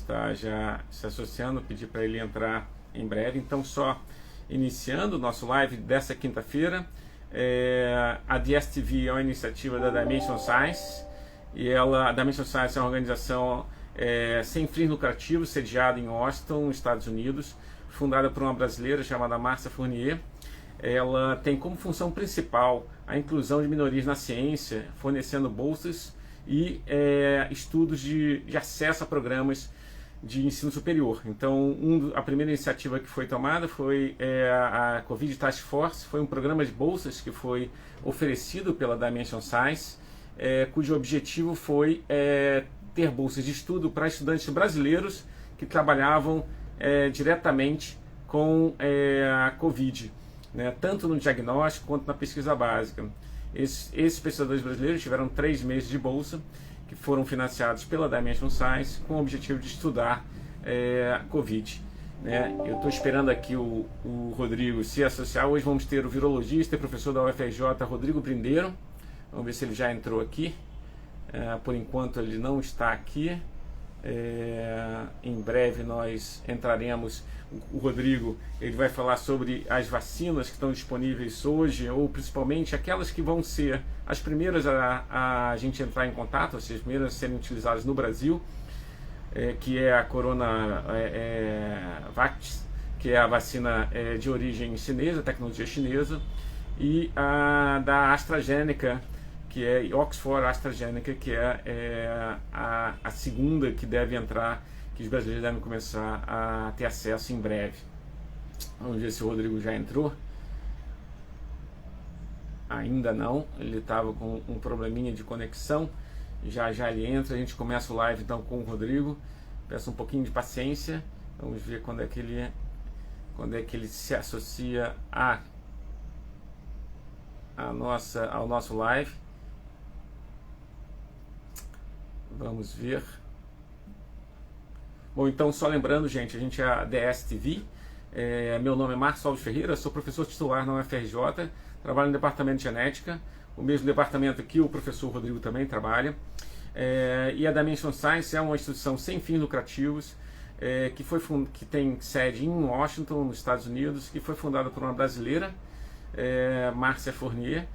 está já se associando, pedir para ele entrar em breve. Então, só iniciando o nosso live dessa quinta-feira, a DSTV é uma iniciativa da Dimension Science, e a Dimension Science é uma organização sem fins lucrativos, sediada em Washington, nos Estados Unidos, fundada por uma brasileira chamada Márcia Fournier. Ela tem como função principal a inclusão de minorias na ciência, fornecendo bolsas e estudos de acesso a programas de ensino superior. Então, a primeira iniciativa que foi tomada foi a Covid Task Force, foi um programa de bolsas que foi oferecido pela Dimension Science, cujo objetivo foi ter bolsas de estudo para estudantes brasileiros que trabalhavam diretamente com a Covid, né, tanto no diagnóstico quanto na pesquisa básica. Esses pesquisadores brasileiros tiveram 3 meses de bolsa, que foram financiados pela Dimension Science, com o objetivo de estudar Covid. Né? Eu estou esperando aqui o Rodrigo se associar. Hoje vamos ter o virologista e professor da UFRJ, Rodrigo Brindeiro. Vamos ver se ele já entrou aqui. Por enquanto ele não está aqui. Em breve nós entraremos. O Rodrigo ele vai falar sobre as vacinas que estão disponíveis hoje, ou principalmente aquelas que vão ser as primeiras a gente entrar em contato, as primeiras a serem utilizadas no Brasil, que é a Coronavac, que é a vacina de origem chinesa, tecnologia chinesa, e a da AstraZeneca, que é Oxford AstraZeneca, que é a segunda que deve entrar, que os brasileiros devem começar a ter acesso em breve. Vamos ver se o Rodrigo já entrou. Ainda não, ele estava com um probleminha de conexão. Já ele entra, a gente começa o live então com o Rodrigo. Peço um pouquinho de paciência. Vamos ver quando é que ele se associa ao nosso live. Vamos ver. Bom, então só lembrando, gente, a gente é a DSTV. Meu nome é Marcos Alves Ferreira, sou professor titular na UFRJ, trabalho no departamento de genética, o mesmo departamento que o professor Rodrigo também trabalha. E a Dimension Science é uma instituição sem fins lucrativos, que tem sede em Washington, nos Estados Unidos, que foi fundada por uma brasileira, Márcia Fournier,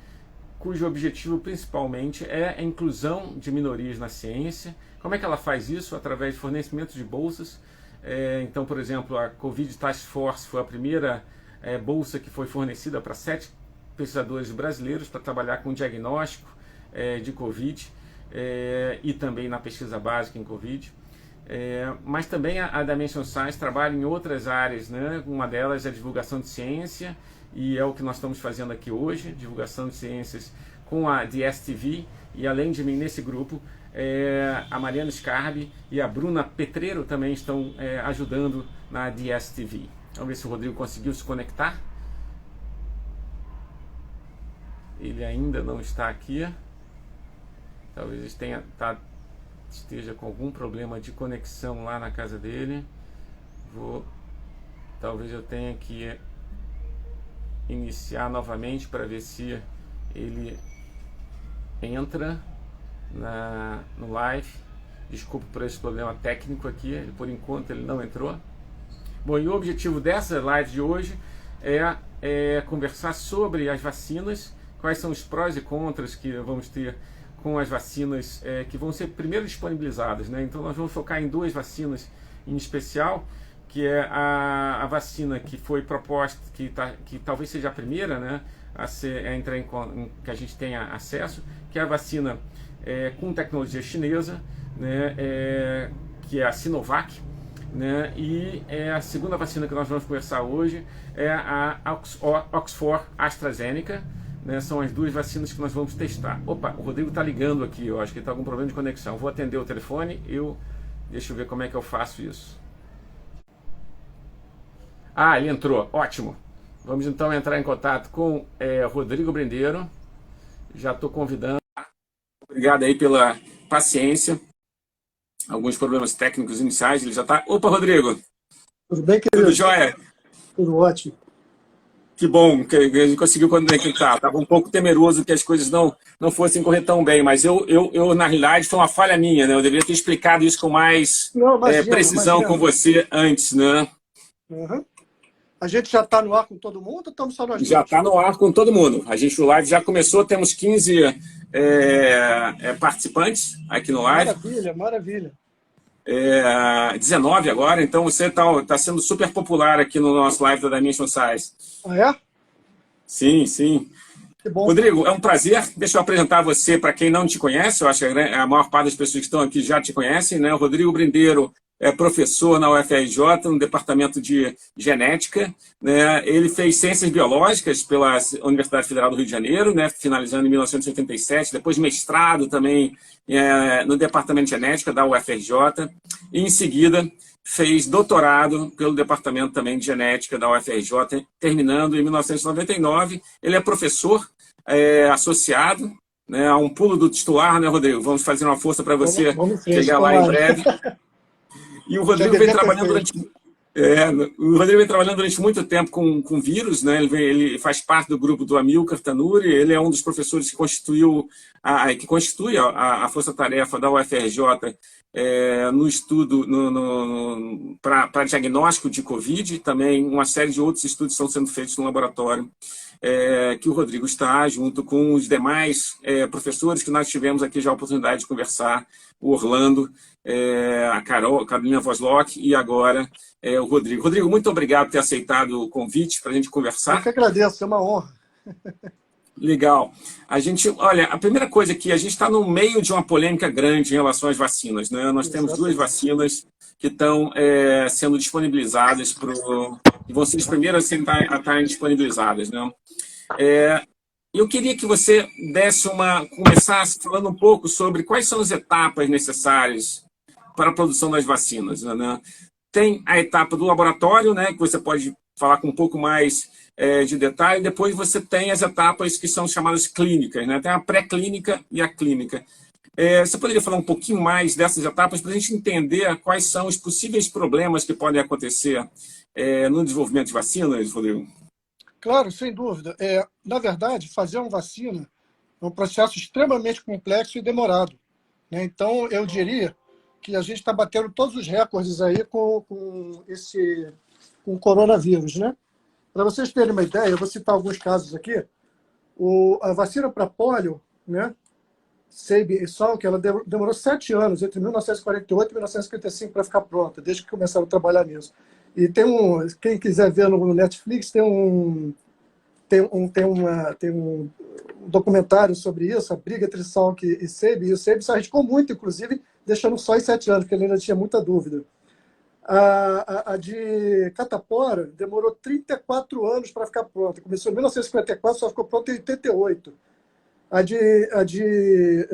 cujo objetivo principalmente é a inclusão de minorias na ciência. Como é que ela faz isso? Através de fornecimento de bolsas. Então, por exemplo, a Covid Task Force foi a primeira bolsa que foi fornecida para 7 pesquisadores brasileiros para trabalhar com diagnóstico de Covid e também na pesquisa básica em Covid. Mas também a Dimension Science trabalha em outras áreas, né? Uma delas é a divulgação de ciência, e é o que nós estamos fazendo aqui hoje, divulgação de ciências com a DSTV, e além de mim nesse grupo, a Mariana Scarbi e a Bruna Petreiro também estão ajudando na DSTV. Vamos ver se o Rodrigo conseguiu se conectar. Ele ainda não está aqui. Talvez esteja com algum problema de conexão lá na casa dele. Talvez eu tenha que iniciar novamente para ver se ele entra no live. Desculpe por esse problema técnico aqui, por enquanto ele não entrou. Bom, e o objetivo dessa live de hoje é conversar sobre as vacinas, quais são os prós e contras que vamos ter com as vacinas que vão ser primeiro disponibilizadas, né? Então nós vamos focar em 2 vacinas em especial, que é a vacina que foi proposta, que talvez seja a primeira, né, a entrar que a gente tenha acesso, que é a vacina com tecnologia chinesa, né, que é a Sinovac, né, e a segunda vacina que nós vamos conversar hoje é a Oxford AstraZeneca, né, são as 2 vacinas que nós vamos testar. Opa, o Rodrigo está ligando aqui, eu acho que está com algum problema de conexão. Vou atender o telefone, deixa eu ver como é que eu faço isso. Ele entrou, ótimo. Vamos então entrar em contato com Rodrigo Brindeiro. Já estou convidando. Obrigado aí pela paciência. Alguns problemas técnicos iniciais, ele já está. Opa, Rodrigo! Tudo bem, querido? Tudo jóia? Tudo ótimo. Que bom que a gente conseguiu conectar. Estava um pouco temeroso que as coisas não fossem correr tão bem, mas na realidade, foi uma falha minha, né? Eu deveria ter explicado isso com mais Não, imagina, precisão com imagina. você antes, né? Uhum. A gente já está no ar com todo mundo ou estamos só nós Já dois? está no ar com todo mundo. O live já começou, temos 15 participantes aqui no live. Maravilha, maravilha. 19 agora, então você está sendo super popular aqui no nosso live da Dimension Size. Ah, é? Sim, sim. Que bom. Rodrigo, é um prazer. Deixa eu apresentar você para quem não te conhece. Eu acho que a maior parte das pessoas que estão aqui já te conhecem, né? O Rodrigo Brindeiro é professor na UFRJ, no departamento de genética, né? Ele fez ciências biológicas pela Universidade Federal do Rio de Janeiro, né? Finalizando em 1987, depois mestrado também no departamento de genética da UFRJ, e em seguida fez doutorado pelo departamento também de genética da UFRJ, terminando em 1999. Ele é professor associado, né, a um pulo do titular, né, Rodrigo? Vamos fazer uma força para você vamos chegar lá em breve. E o Rodrigo vem trabalhando durante muito tempo com vírus, né? Ele faz parte do grupo do Amilcar Tanuri, ele é um dos professores que constitui a força-tarefa da UFRJ no estudo para diagnóstico de Covid, também uma série de outros estudos estão sendo feitos no laboratório, que o Rodrigo está junto com os demais professores que nós tivemos aqui já a oportunidade de conversar, o Orlando, a Carolina Voslock e agora o Rodrigo. Rodrigo, muito obrigado por ter aceitado o convite para a gente conversar. Eu que agradeço, é uma honra. Legal. Olha, a primeira coisa aqui, a gente está no meio de uma polêmica grande em relação às vacinas, né? Nós temos 2 vacinas que estão sendo disponibilizadas e vão ser as primeiras a estarem disponibilizadas, né? Eu queria que você começasse falando um pouco sobre quais são as etapas necessárias para a produção das vacinas, né? Tem a etapa do laboratório, né, que você pode falar com um pouco mais de detalhe. Depois você tem as etapas que são chamadas clínicas, né? Tem a pré-clínica e a clínica. Você poderia falar um pouquinho mais dessas etapas para a gente entender quais são os possíveis problemas que podem acontecer no desenvolvimento de vacinas, Rodrigo? Claro, sem dúvida. Na verdade, fazer uma vacina é um processo extremamente complexo e demorado, né? Então, eu diria que a gente está batendo todos os recordes aí com o coronavírus, né? Para vocês terem uma ideia, eu vou citar alguns casos aqui. A vacina para pólio, né? Seib e Salk, ela demorou 7 anos, entre 1948 e 1955, para ficar pronta, desde que começaram a trabalhar nisso. E quem quiser ver no Netflix, tem um documentário sobre isso, a briga entre Salk e Seib, e o Seib se arriscou muito, inclusive, deixando só em 7 anos, porque ele ainda tinha muita dúvida. A de Catapora demorou 34 anos para ficar pronta. Começou em 1954, só ficou pronta em 88. A de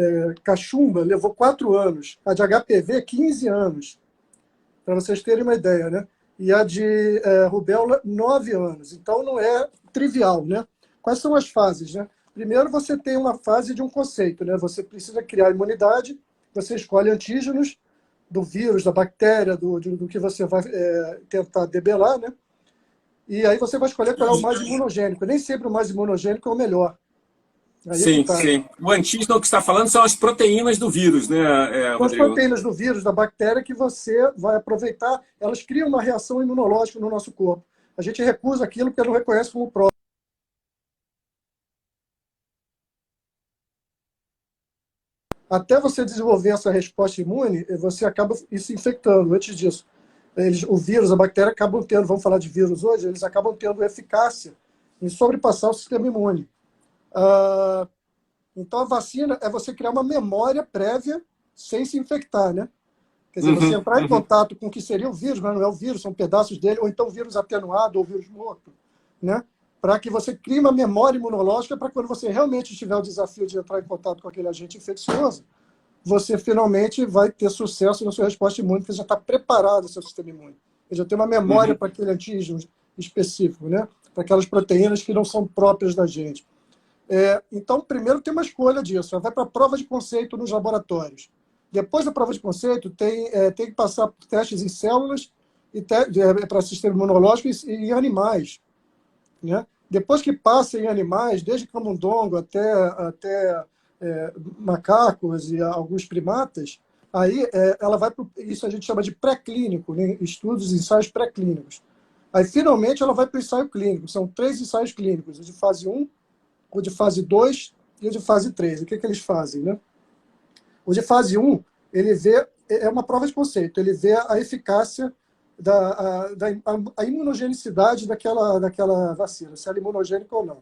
Cachumba levou 4 anos. A de HPV, 15 anos. Para vocês terem uma ideia, né? E a de rubéola, 9 anos. Então, não é trivial, né? Quais são as fases, né? Primeiro, você tem uma fase de um conceito, né? Você precisa criar imunidade, você escolhe antígenos do vírus, da bactéria, do que você vai tentar debelar, né? E aí você vai escolher qual é o mais imunogênico. Nem sempre o mais imunogênico é o melhor. Aí sim, sim. O antígeno que você está falando são as proteínas do vírus, né, Rodrigo? São as proteínas do vírus, da bactéria, que você vai aproveitar. Elas criam uma reação imunológica no nosso corpo. A gente recusa aquilo porque não reconhece como próprio. Até você desenvolver essa resposta imune, você acaba se infectando. Antes disso, o vírus, a bactéria, acabam tendo, vamos falar de vírus hoje, eles acabam tendo eficácia em sobrepassar o sistema imune. Então, a vacina é você criar uma memória prévia sem se infectar, né? Quer dizer, você entrar em contato com o que seria o vírus, mas não é o vírus, são pedaços dele, ou então vírus atenuado ou vírus morto, né? Para que você crie uma memória imunológica para quando você realmente tiver o desafio de entrar em contato com aquele agente infeccioso, você finalmente vai ter sucesso na sua resposta imune, porque já está preparado o seu sistema imune. Ele já tem uma memória para aquele antígeno específico, né? Para aquelas proteínas que não são próprias da gente. Então, primeiro tem uma escolha disso. Vai para a prova de conceito nos laboratórios. Depois da prova de conceito, tem que passar por testes em células para sistema imunológico e em animais, né? Depois que passa em animais, desde camundongo até macacos e alguns primatas, aí ela vai para isso a gente chama de pré-clínico, né? Estudos, ensaios pré-clínicos. Aí, finalmente, ela vai para o ensaio clínico. São 3 ensaios clínicos, o de fase 1, o de fase 2 e o de fase 3. O que eles fazem, né? O de fase 1, ele vê, é uma prova de conceito, ele vê a eficácia a imunogenicidade daquela vacina, se ela é imunogênica ou não.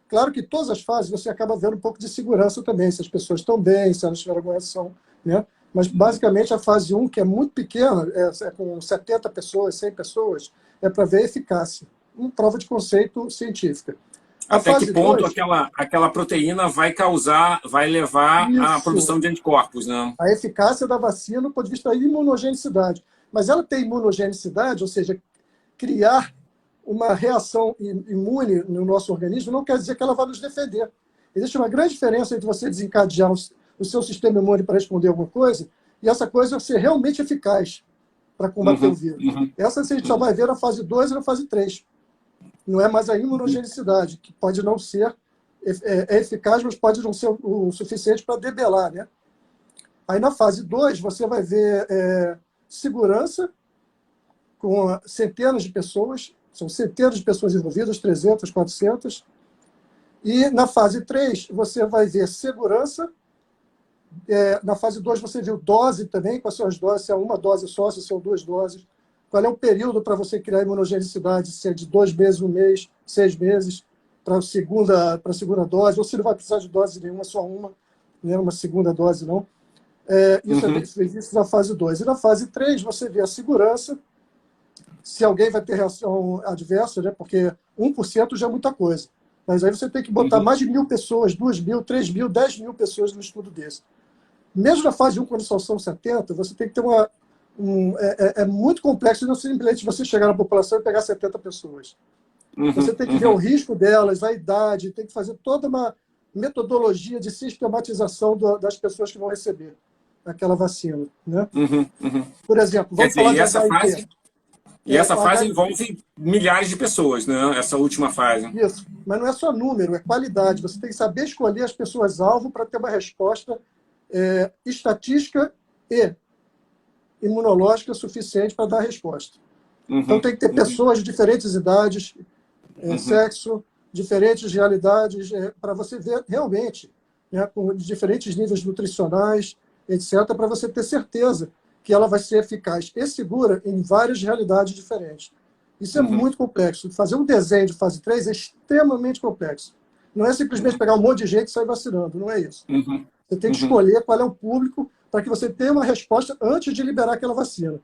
Claro que todas as fases você acaba vendo um pouco de segurança também, se as pessoas estão bem, se elas tiveram alguma reação, né? Mas, basicamente, a fase 1, que é muito pequena, com 70 pessoas, 100 pessoas, é para ver a eficácia. Uma prova de conceito científica. Até que ponto aquela proteína vai levar à produção de anticorpos, né? A eficácia da vacina do ponto de vista da imunogenicidade. Mas ela tem imunogenicidade, ou seja, criar uma reação imune no nosso organismo não quer dizer que ela vai nos defender. Existe uma grande diferença entre você desencadear o seu sistema imune para responder alguma coisa e essa coisa ser realmente eficaz para combater o vírus. Essa a gente só vai ver na fase 2 e na fase 3. Não é mais a imunogenicidade, que pode não ser eficaz, mas pode não ser o suficiente para debelar, né? Aí na fase 2 você vai ver segurança com centenas de pessoas, são centenas de pessoas envolvidas, 300, 400. E na fase 3 você vai ver segurança. Na fase 2 você viu dose também, quais são as doses, se é uma dose só, se são 2 doses. Qual é o período para você criar imunogenicidade, se é de 2 meses, 1 mês, 6 meses, para a segunda dose, ou se não vai precisar de dose nenhuma, só uma, não é uma segunda dose, não. Isso na fase 2. E na fase 3 você vê a segurança, se alguém vai ter reação adversa, né? Porque 1% já é muita coisa. Mas aí você tem que botar mais de 1.000 pessoas, 2.000, 3.000, 10.000 pessoas no estudo desse. Mesmo na fase 1, quando só são 70, você tem que ter é muito complexo, não simplesmente você chegar na população e pegar 70 pessoas. Você tem que ver o risco delas, a idade, tem que fazer toda uma metodologia de sistematização das pessoas que vão receber aquela vacina, né? Por exemplo, vamos falar de HIV. E essa fase envolve milhares de pessoas, né? Essa última fase. Isso, mas não é só número, é qualidade. Você tem que saber escolher as pessoas-alvo para ter uma resposta estatística e imunológica suficiente para dar a resposta. Então tem que ter pessoas de diferentes idades, sexo, diferentes realidades, para você ver realmente, né, com diferentes níveis nutricionais, etc., para você ter certeza que ela vai ser eficaz e segura em várias realidades diferentes. Isso é muito complexo. Fazer um desenho de fase 3 é extremamente complexo. Não é simplesmente pegar um monte de gente e sair vacinando, não é isso. Você tem que escolher qual é o público para que você tenha uma resposta antes de liberar aquela vacina.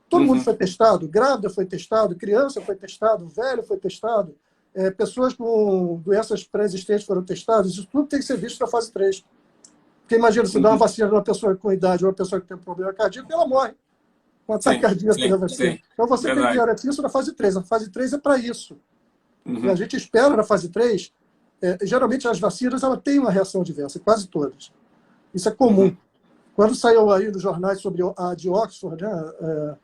Todo mundo foi testado, grávida foi testado, criança foi testado, velho foi testado, pessoas com doenças pré-existentes foram testadas, isso tudo tem que ser visto na fase 3. Porque imagina, se dá uma vacina de uma pessoa com idade ou uma pessoa que tem um problema cardíaco, ela morre com ataque cardíaco da vacina. Então você tem que garantir isso na fase 3. A fase 3 é para isso. E a gente espera na fase 3, geralmente as vacinas ela têm uma reação adversa, quase todas. Isso é comum. Quando saiu aí nos jornais sobre a de Oxford, né,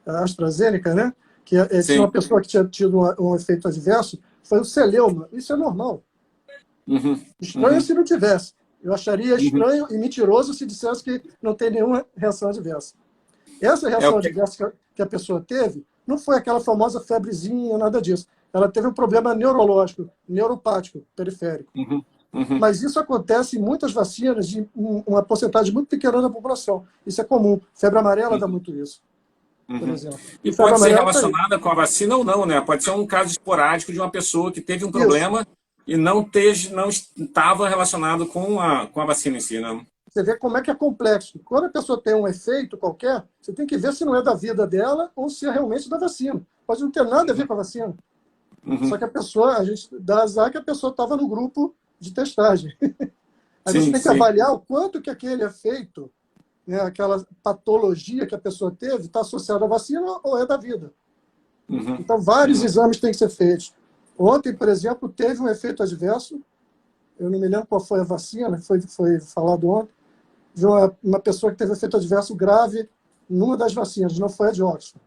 a AstraZeneca, né, que tinha uma pessoa que tinha tido um efeito adverso, foi o celeuma. Isso é normal. Estranho se não tivesse. Eu acharia estranho e mentiroso se dissesse que não tem nenhuma reação adversa. Essa reação adversa que a pessoa teve não foi aquela famosa febrezinha, nada disso. Ela teve um problema neurológico, neuropático, periférico. Mas isso acontece em muitas vacinas de uma porcentagem muito pequena da população. Isso é comum. Febre amarela dá muito isso, por exemplo. E pode ser relacionada com a vacina ou não, né? Pode ser um caso esporádico de uma pessoa que teve um problema e não estava relacionado com a vacina em si, né? Você vê como é que é complexo. Quando a pessoa tem um efeito qualquer, você tem que ver se não é da vida dela ou se é realmente da vacina. Pode não ter nada a ver com a vacina. Só que a gente dá azar que a pessoa estava no grupo de testagem. A gente tem que avaliar o quanto que aquele efeito, né, aquela patologia que a pessoa teve, está associada à vacina ou é da vida. Então, vários exames têm que ser feitos. Ontem, por exemplo, teve um efeito adverso, eu não me lembro qual foi a vacina, foi falado ontem, de uma pessoa que teve efeito adverso grave numa das vacinas, não foi a de Oxford.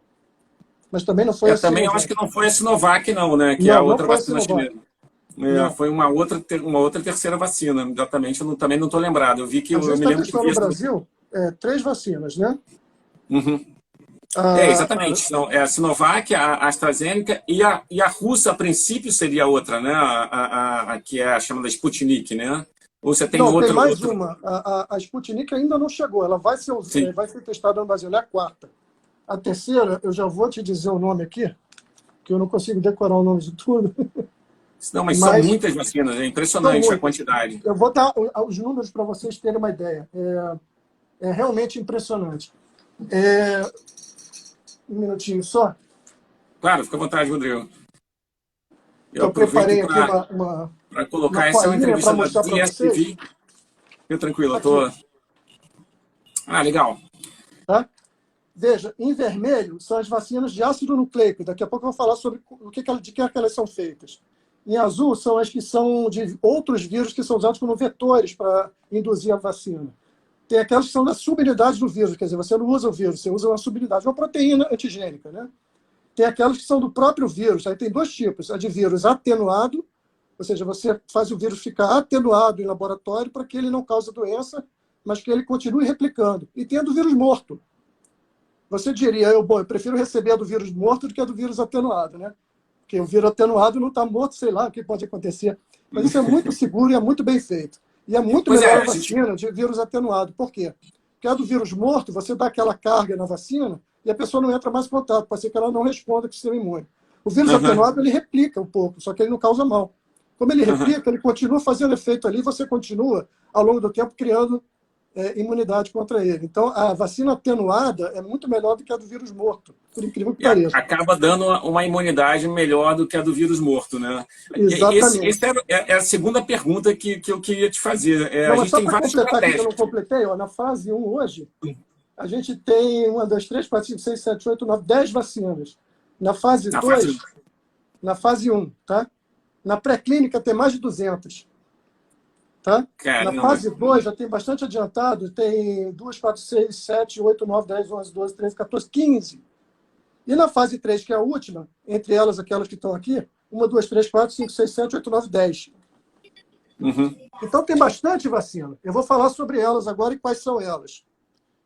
Mas também não foi a Sinovac. Eu também acho que não foi a Sinovac, não, né? Que é a outra vacina chinesa. Não. Foi uma outra terceira vacina, exatamente. Eu também não estou lembrado. Eu vi que A eu gente me está lembro de testando no ver. Brasil 3 vacinas, né? Uhum. A, Exatamente. Então, é a Sinovac, a AstraZeneca e a russa, a princípio, seria outra, né? Que é a chamada Sputnik, né? Ou você tem não, tem outra, mais outro. uma. A Sputnik ainda não chegou. Ela Sim. vai ser testada no Brasil. Ela é a quarta. A terceira, eu já vou te dizer o nome aqui, que eu não consigo decorar o nome de tudo, Não, mas são mas muitas vacinas, é são impressionante a muitas. quantidade. Eu vou dar os números para vocês terem uma ideia. É realmente impressionante. É, um minutinho só. Claro, fica à vontade, Rodrigo. Eu Eu aproveito preparei aqui para uma colocar essa é uma colinha para entrevista da mostrar para vocês. DSTV. Fica tranquilo, eu Aqui, tô. Ah, legal. tá? Veja, em vermelho são as vacinas de ácido nucleico. Daqui a pouco eu vou falar sobre de que elas são feitas. Em azul são as que são de outros vírus que são usados como vetores para induzir a vacina. Tem aquelas que são da subunidade do vírus, quer dizer, você não usa o vírus, você usa uma subunidade, uma proteína antigênica, né? Tem aquelas que são do próprio vírus. Aí tem dois tipos: a de vírus atenuado, ou seja, você faz o vírus ficar atenuado em laboratório para que ele não cause doença, mas que ele continue replicando. E tem a do vírus morto. Você diria, eu prefiro receber a do vírus morto do que a do vírus atenuado, né? Porque o vírus atenuado não está morto, sei lá o que pode acontecer. Mas isso é muito seguro e é muito bem feito. E é muito Pois melhor é, a vacina de vírus atenuado. Por quê? Porque a do vírus morto, você dá aquela carga na vacina e a pessoa não entra mais em contato, pode ser que ela não responda com o sistema imune. O vírus Aham, atenuado, ele replica um pouco, só que ele não causa mal. Como ele aham. replica, ele continua fazendo efeito ali, você continua, ao longo do tempo, criando imunidade contra ele. Então, a vacina atenuada é muito melhor do que a do vírus morto, por incrível que E pareça. acaba dando uma imunidade melhor do que a do vírus morto, né? Esse Exatamente. é a segunda pergunta que eu queria te fazer. A Não, mas gente só tem para várias completar aqui que eu estratégias. não completei, ó, na fase 1 hoje, a gente tem 1, 2, 3, 4, 5, 6, 7, 8, 9, 10 vacinas. Na fase Na fase 1. 2, na fase 1, tá? Na pré-clínica tem mais de 200. Tá? Na Caramba. fase 2 já tem bastante adiantado, tem 2, 4, 6, 7, 8, 9, 10, 11, 12, 13, 14, 15. E na fase 3, que é a última, entre elas aquelas que estão aqui, 1, 2, 3, 4, 5, 6, 7, 8, 9, 10. Uhum. Então tem bastante vacina. Eu vou falar sobre elas agora e quais são elas.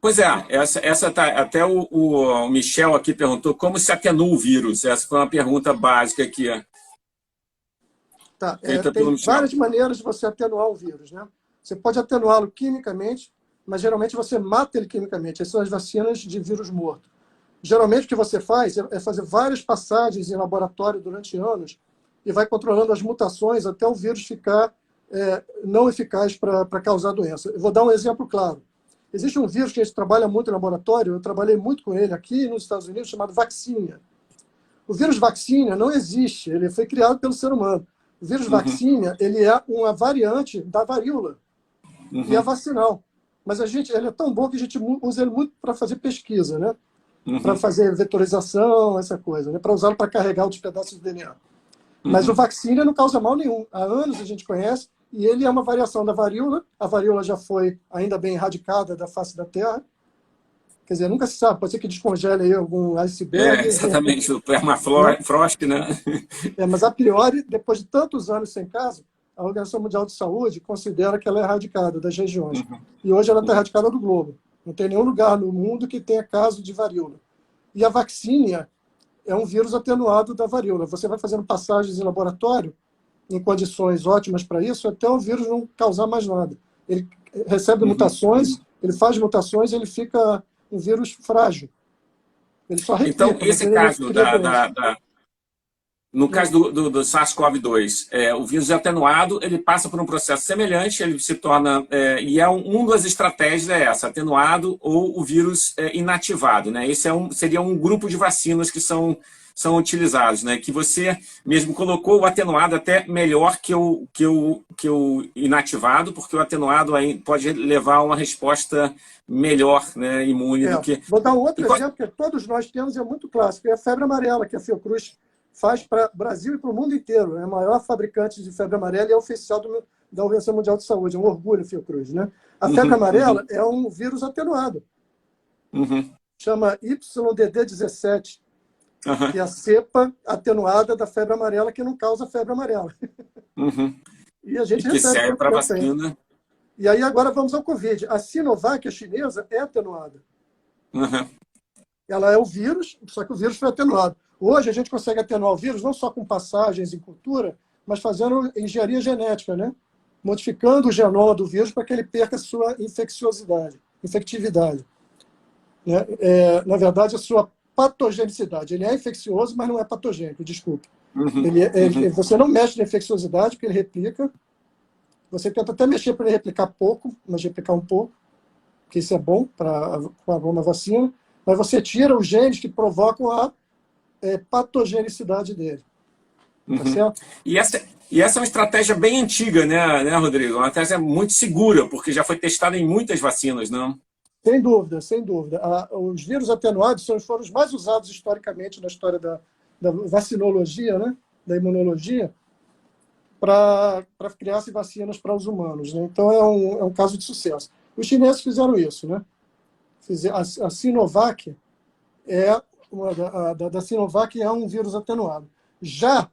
Pois é, essa tá, até o Michel aqui perguntou como se atenua o vírus. Essa foi uma pergunta básica aqui, Tá, feita pelo tem Michel. várias maneiras de você atenuar o vírus, né? Você pode atenuá-lo quimicamente, mas geralmente você mata ele quimicamente. Essas são as vacinas de vírus morto. Geralmente o que você faz é fazer várias passagens em laboratório durante anos e vai controlando as mutações até o vírus ficar não eficaz para causar doença. Eu vou dar um exemplo claro. Existe um vírus que a gente trabalha muito em laboratório, eu trabalhei muito com ele aqui nos Estados Unidos, chamado Vaccinia. O vírus Vaccinia não existe, ele foi criado pelo ser humano. O vírus Uhum. Vaccinia, ele é uma variante da varíola e é Uhum. vacinal. Mas ele é tão bom que a gente usa ele muito para fazer pesquisa, né? Para Uhum. fazer vetorização, essa coisa, né? Para usá-lo para carregar os pedaços do DNA. Mas o Uhum. Vaccinia não causa mal nenhum. Há anos a gente conhece, e ele é uma variação da varíola. A varíola já foi, ainda bem, erradicada da face da Terra. Quer dizer, nunca se sabe, pode ser que descongele aí algum iceberg, de repente, Exatamente, o né? permafrost, né? Mas a priori, depois de tantos anos sem caso, a Organização Mundial de Saúde considera que ela é erradicada das regiões. Uhum. E hoje ela está erradicada do globo. Não tem nenhum lugar no mundo que tenha caso de varíola. E a vacínia é um vírus atenuado da varíola. Você vai fazendo passagens em laboratório, em condições ótimas para isso, até o vírus não causar mais nada. Ele recebe Uhum. mutações, ele faz mutações, ele fica um vírus frágil. Ele só Então, replica, mas esse ele não caso cria doença. no caso Hum. do SARS-CoV-2, o vírus é atenuado, ele passa por um processo semelhante, ele se torna, e uma das estratégias é essa, atenuado ou o vírus inativado, né? Esse seria um grupo de vacinas que são utilizados, né? Que você mesmo colocou o atenuado até melhor que o inativado, porque o atenuado aí pode levar a uma resposta melhor, né, imune do que... Vou dar um outro E exemplo que todos nós temos, é muito clássico, é a febre amarela, que a Fiocruz faz para o Brasil e para o mundo inteiro. É a maior fabricante de febre amarela e é oficial da Organização Mundial de Saúde. É um orgulho a Fiocruz, né? A febre Uhum, amarela uhum, é um vírus atenuado. uhum, Chama YDD17, que uhum. é a cepa atenuada da febre amarela que não causa febre amarela. Uhum. E a gente E que recebe serve todo para tempo ainda. vacina. E aí agora vamos ao Covid. A Sinovac, a chinesa, é atenuada. Uhum. Ela é o vírus, só que o vírus foi atenuado. Hoje a gente consegue atenuar o vírus não só com passagens em cultura, mas fazendo engenharia genética, né? Modificando o genoma do vírus para que ele perca a sua infectividade. Né? Na verdade, a sua patogenicidade. Ele é infeccioso, mas não é patogênico, desculpe. Uhum. Uhum. Você não mexe na infecciosidade, porque ele replica. Você tenta até mexer para ele replicar pouco, mas replicar um pouco, porque isso é bom para uma vacina, mas você tira os genes que provocam a patogenicidade dele. Tá Uhum. certo? E essa é uma estratégia bem antiga, né, Rodrigo? Uma estratégia muito segura, porque já foi testada em muitas vacinas, não? Sem dúvida, sem dúvida. Os vírus atenuados foram os mais usados historicamente na história da vacinologia, né? Da imunologia, para criar-se vacinas para os humanos. Né? Então, é um caso de sucesso. Os chineses fizeram isso. Né? A Sinovac da Sinovac é um vírus atenuado. Já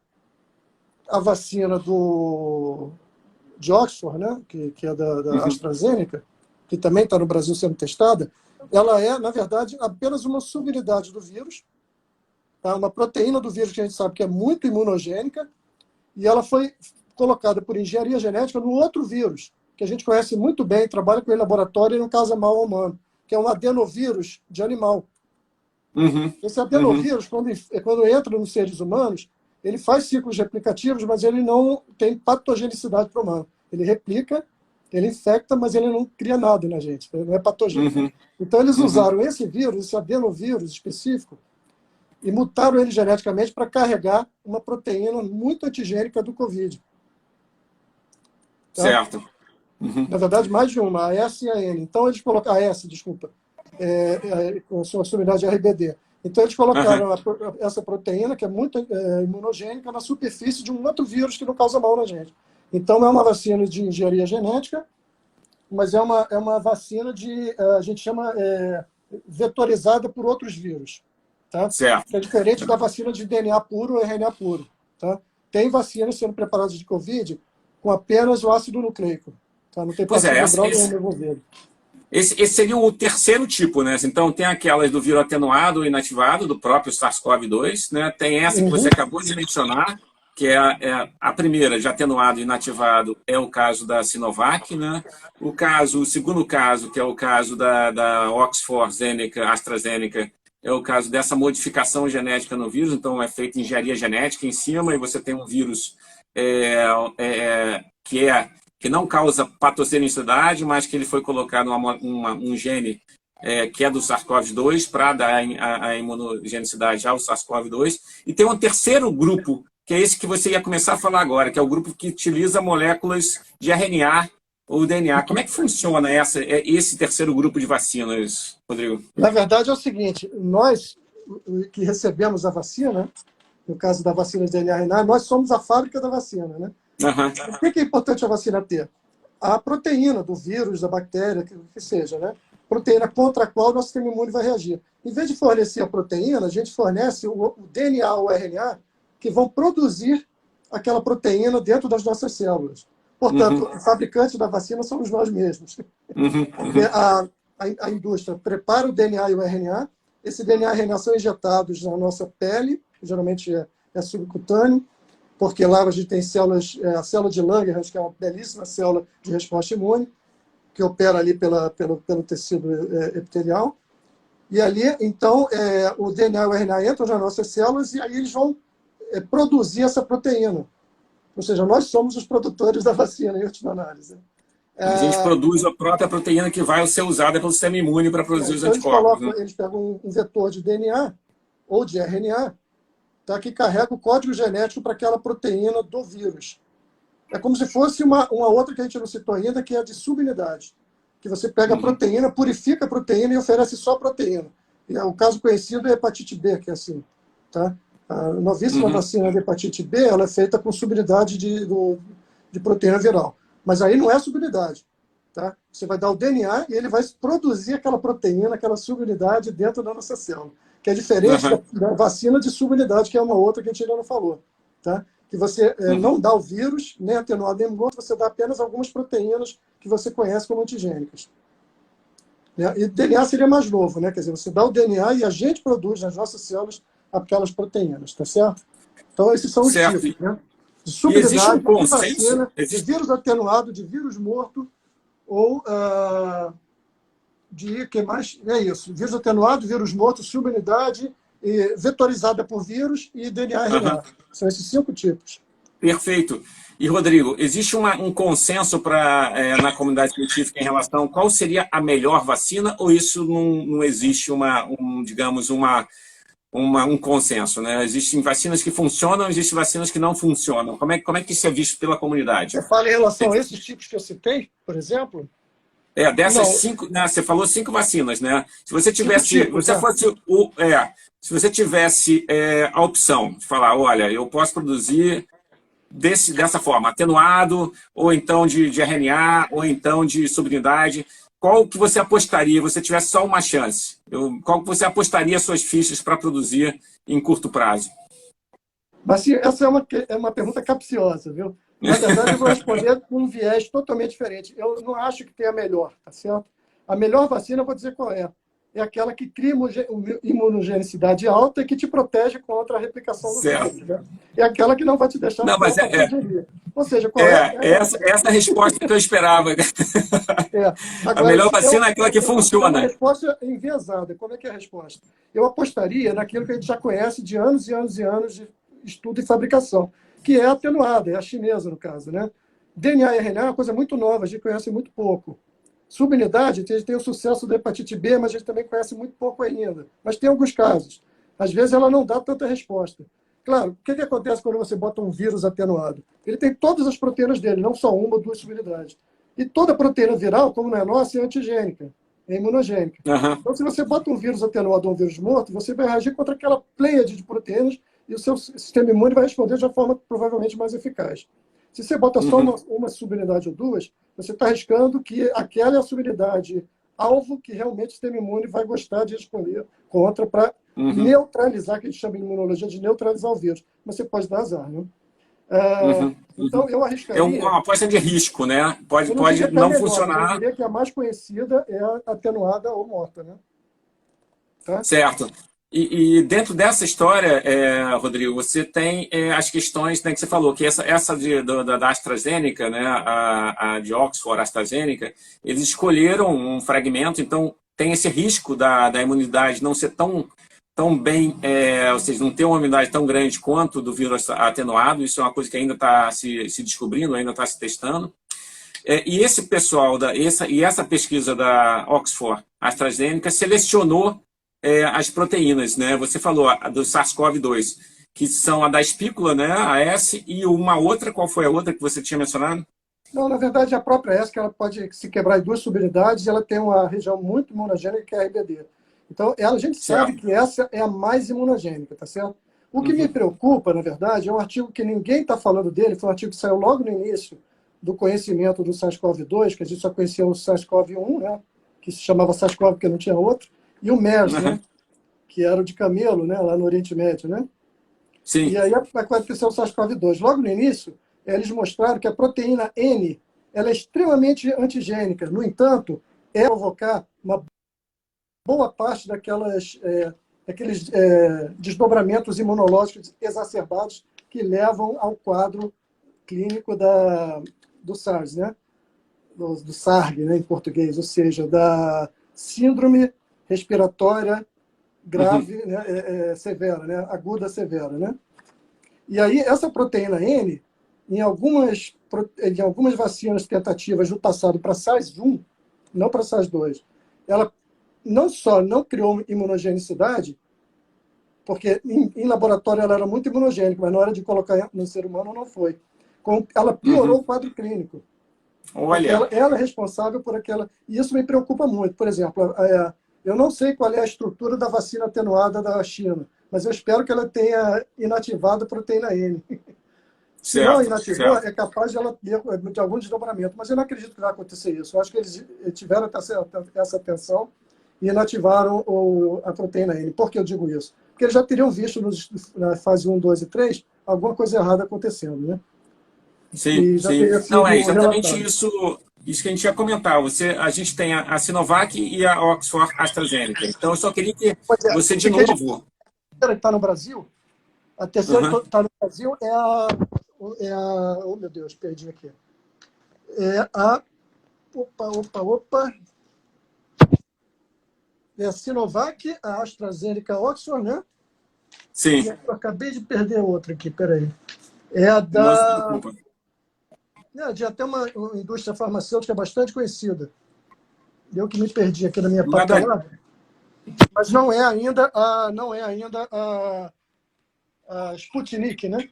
a vacina de Oxford, né? que é da Uhum. AstraZeneca, que também está no Brasil sendo testada, ela é, na verdade, apenas uma subunidade do vírus, tá? Uma proteína do vírus que a gente sabe que é muito imunogênica, e ela foi colocada por engenharia genética no outro vírus, que a gente conhece muito bem, trabalha com ele em laboratório e não causa mal ao humano, que é um adenovírus de animal. Uhum. Esse adenovírus, quando entra nos seres humanos, ele faz ciclos replicativos, mas ele não tem patogenicidade para o humano. Ele replica, ele infecta, mas ele não cria nada na gente, ele não é patogênico. Uhum. Então, eles Uhum. usaram esse vírus, esse adenovírus específico, e mutaram ele geneticamente para carregar uma proteína muito antigênica do Covid. Tá? Certo. Uhum. Na verdade, mais de uma, a S e a N. Então, eles colocaram, a S, desculpa, com sua subunidade RBD. Então, eles colocaram essa proteína, que é muito imunogênica, na superfície de um outro vírus que não causa mal na gente. Então, é uma vacina de engenharia genética, mas é uma vacina a gente chama vetorizada por outros vírus. Tá? Certo. É diferente da vacina de DNA puro ou RNA puro. Tá? Tem vacinas sendo preparadas de Covid com apenas o ácido nucleico. Tá? Não tem Pois é, partícula droga nem envolvida. esse seria o terceiro tipo, né? Então, tem aquelas do vírus atenuado ou inativado, do próprio SARS-CoV-2, né? Tem essa que você acabou de mencionar, que é a primeira, de atenuado e inativado, é o caso da Sinovac, né? O segundo caso, que é o caso da Oxford AstraZeneca, é o caso dessa modificação genética no vírus, então é feita engenharia genética em cima e você tem um vírus que não causa patogenicidade, mas que ele foi colocado um gene que é do SARS-CoV-2 para dar a imunogenicidade ao SARS-CoV-2. E tem um terceiro grupo, que é esse que você ia começar a falar agora, que é o grupo que utiliza moléculas de RNA ou DNA. Como é que funciona esse terceiro grupo de vacinas, Rodrigo? Na verdade, é o seguinte, nós que recebemos a vacina, no caso da vacina de DNA-RNA, nós somos a fábrica da vacina, né? Uhum. O que é importante a vacina ter? A proteína do vírus, da bactéria, que seja, né? Proteína contra a qual o nosso sistema imune vai reagir. Em vez de fornecer a proteína, a gente fornece o DNA ou o RNA que vão produzir aquela proteína dentro das nossas células. Portanto, o fabricante da vacina somos nós mesmos. A indústria prepara o DNA e o RNA, esse DNA e RNA são injetados na nossa pele, que geralmente é subcutâneo, porque lá a gente tem células, a célula de Langerhans, que é uma belíssima célula de resposta imune, que opera ali pelo tecido epitelial. E ali, então, o DNA e o RNA entram nas nossas células e aí eles vão produzir essa proteína. Ou seja, nós somos os produtores da vacina, em última análise. A gente produz a própria proteína que vai ser usada pelo sistema imune para produzir os anticorpos. Né? Eles pegam um vetor de DNA ou de RNA, tá, que carrega o código genético para aquela proteína do vírus. É como se fosse uma outra que a gente não citou ainda, que é a de subunidade. Que você pega a proteína, purifica a proteína e oferece só a proteína. E o caso conhecido é a hepatite B, que é assim. Tá? A novíssima vacina de hepatite B ela é feita com subunidade de proteína viral. Mas aí não é subunidade. Tá? Você vai dar o DNA e ele vai produzir aquela proteína, aquela subunidade dentro da nossa célula. Que é diferente da vacina de subunidade, que é uma outra que a gente ainda não falou. Tá? que você não dá o vírus, nem atenuado nem morto, você dá apenas algumas proteínas que você conhece como antigênicas. Né? E DNA seria mais novo, né? Quer dizer, você dá o DNA e a gente produz nas nossas células aquelas proteínas, tá certo? Então, esses são os Certo. tipos, né? De E existe um subunidade, de consenso? vacina, de vírus atenuado, de vírus morto, ou de, que mais? É isso, vírus atenuado, vírus morto, subunidade, vetorizada por vírus e DNA-RNA. São esses 5 tipos. Perfeito. E, Rodrigo, existe um consenso na comunidade científica em relação a qual seria a melhor vacina, ou isso não existe digamos, um consenso, né? Existem vacinas que funcionam, existem vacinas que não funcionam. Como é que isso é visto pela comunidade? Você fala em relação a esses tipos que eu citei, por exemplo? Dessas Não. 5, né, você falou 5 vacinas, né? Se você tivesse, tipos, se você tivesse a opção de falar, olha, eu posso produzir dessa forma, atenuado, ou então de RNA, ou então de subunidade, qual que você apostaria, você tivesse só uma chance? Qual que você apostaria suas fichas para produzir em curto prazo? Mas essa é uma pergunta capciosa, viu? Na verdade, eu vou responder com um viés totalmente diferente. Eu não acho que tem a melhor, tá certo? A melhor vacina, eu vou dizer qual é. É aquela que cria imunogenicidade alta e que te protege contra a replicação do vírus. Né? É aquela que não vai te deixar não, mas Ou seja, qual é? Essa é a resposta que eu esperava. Agora, a melhor vacina é aquela que funciona. É uma resposta enviesada. Como é que é a resposta? Eu apostaria naquilo que a gente já conhece de anos e anos e anos de estudo e fabricação, que é atenuada, é a chinesa, no caso. Né? DNA e RNA é uma coisa muito nova, a gente conhece muito pouco. Subunidade, a gente tem o sucesso da hepatite B, mas a gente também conhece muito pouco ainda. Mas tem alguns casos. Às vezes ela não dá tanta resposta. Claro, o que acontece quando você bota um vírus atenuado? Ele tem todas as proteínas dele, não só uma ou 2 subunidades. E toda proteína viral, como não é nossa, é antigênica, é imunogênica. Então, se você bota um vírus atenuado ou um vírus morto, você vai reagir contra aquela pleiade de proteínas e o seu sistema imune vai responder de uma forma provavelmente mais eficaz. Se você bota só uma subunidade ou 2, você está arriscando que aquela é a subunidade alvo que realmente o sistema imune vai gostar de responder contra para neutralizar, que a gente chama em imunologia de neutralizar o vírus. Mas você pode dar azar, né? Então, eu arriscaria... É uma aposta de risco, né? Pode não funcionar. Eu diria que a mais conhecida é a atenuada ou morta, né? Tá? Certo. E dentro dessa história, Rodrigo, você tem as questões, né, que você falou, que essa da AstraZeneca, né, a de Oxford, AstraZeneca, eles escolheram um fragmento, então tem esse risco da imunidade não ser tão bem, ou seja, não ter uma imunidade tão grande quanto do vírus atenuado. Isso é uma coisa que ainda está se descobrindo, ainda está se testando. E esse pessoal, essa pesquisa da Oxford, AstraZeneca, selecionou as proteínas, né? Você falou do SARS-CoV-2, que são a da espícula, né? A S, e uma outra, qual foi a outra que você tinha mencionado? Não, na verdade, a própria S, que ela pode se quebrar em 2 subunidades, ela tem uma região muito imunogênica, que é a RBD. Então, a gente sabe que essa é a mais imunogênica, tá certo? O que me preocupa, na verdade, é um artigo que ninguém está falando dele, foi um artigo que saiu logo no início do conhecimento do SARS-CoV-2, que a gente só conhecia o SARS-CoV-1, né? Que se chamava SARS-CoV porque não tinha outro, e o MERS, né? Que era o de camelo, né? Lá no Oriente Médio, né? Sim. E aí aconteceu o SARS-CoV-2. Logo no início, eles mostraram que a proteína N ela é extremamente antigênica. No entanto, é provocar uma boa parte daqueles desdobramentos imunológicos exacerbados que levam ao quadro clínico do SARS, né? Do SARG, né, em português, ou seja, da síndrome respiratória grave, né, severa, né, aguda severa. Né? E aí, essa proteína N, em algumas vacinas tentativas no passado para SARS-1, não para SARS-2, ela não só não criou imunogenicidade, porque em laboratório ela era muito imunogênica, mas na hora de colocar no ser humano não foi. Ela piorou o quadro clínico. Olha. Ela é responsável por aquela... E isso me preocupa muito. Por exemplo, eu não sei qual é a estrutura da vacina atenuada da China, mas eu espero que ela tenha inativado a proteína N. Se não inativou, é capaz de ela ter de algum desdobramento. Mas eu não acredito que vai acontecer isso. Eu acho que eles tiveram essa atenção e inativaram a proteína N. Por que eu digo isso? Porque eles já teriam visto na fase 1, 2 e 3 alguma coisa errada acontecendo, né? Sim, E já sim. teria sido Não, é exatamente relatado. isso que a gente ia comentar. A gente tem a Sinovac e a Oxford AstraZeneca. Então, eu só queria que Pois é, você, de fiquei de novo... terceira que está no Brasil. A terceira que Uhum. está no Brasil oh meu Deus, perdi aqui. É a, opa. É a Sinovac, a AstraZeneca, a Oxford, né? E Sim, eu acabei de perder outra aqui, peraí. É a não se da... preocupa. De até uma indústria farmacêutica bastante conhecida. Eu que me perdi aqui na minha Nada, papelada. Mas não é ainda a Sputnik, né?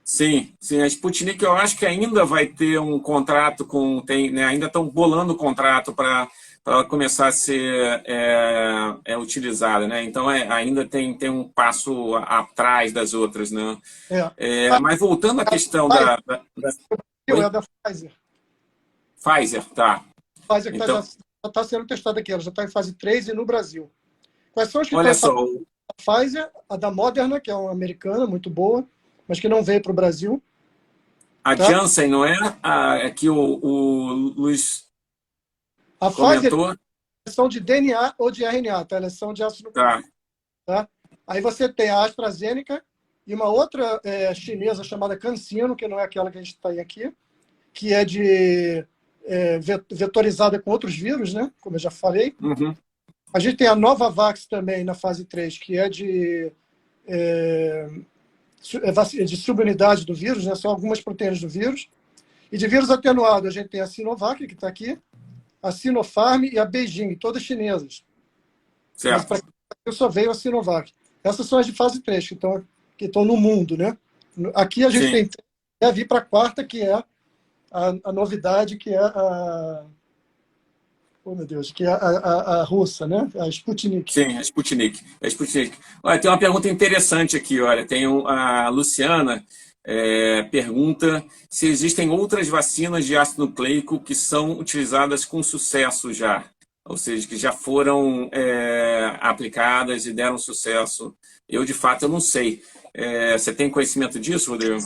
sim, sim. A Sputnik eu acho que ainda vai ter um contrato né, ainda estão bolando o contrato para ela começar a ser utilizada, né? Então ainda tem um passo atrás das outras, né? É. A Mas voltando à questão Pfizer é Oi? da Pfizer. Pfizer, tá. Pfizer que já Então, está sendo testada aqui, ela já está em fase 3 e no Brasil. Quais são as que estão olha em fase só, 3? A Pfizer, a da Moderna, que é uma americana, muito boa, mas que não veio para o Brasil. a Tá? Janssen, não é? Que o Luiz A Pfizer comentou. são de DNA ou de RNA, tá? Elas são de ácido Tá, nucleico. Tá? Aí você tem a AstraZeneca e uma outra chinesa chamada CanSino, que não é aquela que a gente está aqui, que é de vetorizada com outros vírus, né? Como eu já falei. uhum, A gente tem a Novavax também na fase 3, que é de subunidade do vírus, né? São algumas proteínas do vírus. E de vírus atenuado, a gente tem a Sinovac, que está aqui, a Sinopharm e a Beijing, todas chinesas. Mas certo. para eu só veio a Sinovac. Essas são as de fase 3 que estão no mundo, né? Aqui a gente Sim, tem a vir para a quarta, que é a novidade, que é oh meu Deus, que é a russa, né? A Sputnik. sim, a Sputnik. A Sputnik. Olha, tem uma pergunta interessante aqui, olha. A Luciana pergunta se existem outras vacinas de ácido nucleico que são utilizadas com sucesso já. Ou seja, que já foram aplicadas e deram sucesso. Eu, de fato, eu não sei. Você tem conhecimento disso, Rodrigo?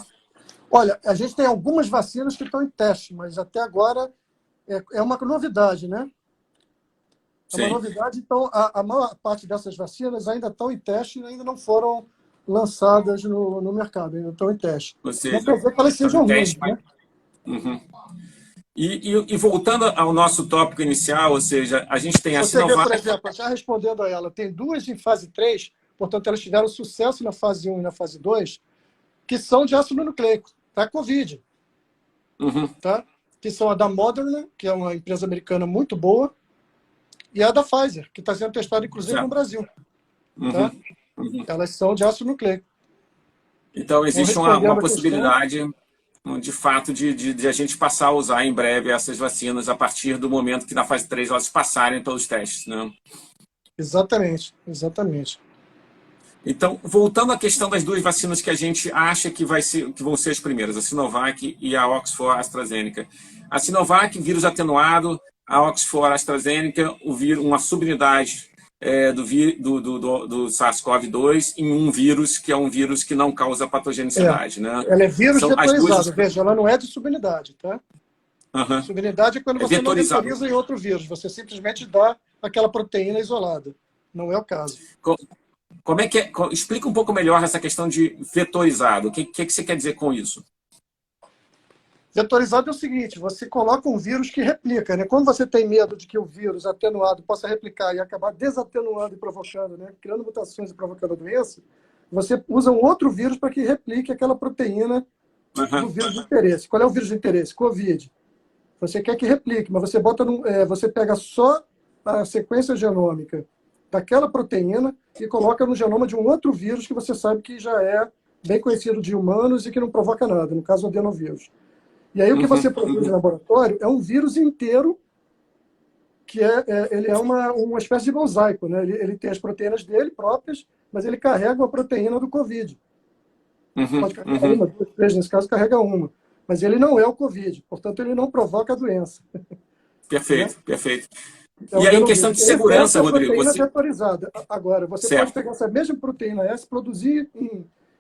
Olha, a gente tem algumas vacinas que estão em teste, mas até agora é uma novidade, né? É uma Sim. novidade, então a maior parte dessas vacinas ainda estão em teste e ainda não foram lançadas no mercado, ainda estão em teste. Ou Não seja, quer dizer que elas estão em sejam ruins, teste, mas... né? Uhum. E voltando ao nosso tópico inicial, ou seja, a gente tem a Você vê, Sinovac. por exemplo, já respondendo a ela, tem duas em fase 3, portanto, elas tiveram sucesso na fase 1 e na fase 2, que são de ácido nucleico, para Covid, Uhum, tá? Que são a da Moderna, que é uma empresa americana muito boa, e a da Pfizer, que está sendo testada, inclusive, no certo. Brasil, tá? Uhum, uhum. Elas são de ácido nucleico. Então, Então, existe uma respondendo a questão, possibilidade, de fato, de a gente passar a usar em breve essas vacinas a partir do momento que na fase 3 elas passarem pelos testes, né? exatamente. Então, voltando à questão das duas vacinas que a gente acha que vão ser as primeiras, a Sinovac e a Oxford AstraZeneca. A Sinovac, vírus atenuado, a Oxford AstraZeneca, uma subunidade do SARS-CoV-2 em um vírus, que é um vírus que não causa É, patogenicidade, né? ela é vírus São as duas. vetorizado. Veja, ela não é de subunidade, tá? Uhum. Subunidade é quando É você não vetorizado. vetoriza em outro vírus, você simplesmente dá aquela proteína isolada. Não é o caso. Como é que é? Explica um pouco melhor essa questão de vetorizado. O que você quer dizer com isso? Vetorizado é o seguinte, você coloca um vírus que replica, né? Quando você tem medo de que o vírus atenuado possa replicar e acabar desatenuando e provocando, né? Criando mutações e provocando a doença, você usa um outro vírus para que replique aquela proteína do Uhum. vírus de interesse. Qual é o vírus de interesse? Covid. Você quer que replique, mas você pega só a sequência genômica daquela proteína e coloca no genoma de um outro vírus que você sabe que já é bem conhecido de humanos e que não provoca nada, no caso o adenovírus. E aí o que você Uhum. produz Uhum. no laboratório é um vírus inteiro, que ele é uma espécie de mosaico, né? Ele tem as proteínas dele próprias, mas ele carrega a proteína do Covid. Uhum. Pode carregar Uhum. uma, duas, três, nesse caso carrega uma. Mas ele não é o Covid, portanto ele não provoca a doença. Né? Perfeito, perfeito. É o E aí, em questão adenovírus. de Essa segurança, é a Rodrigo, proteína você... vetorizada. Agora, você pode Certo. pegar essa mesma proteína S, produzir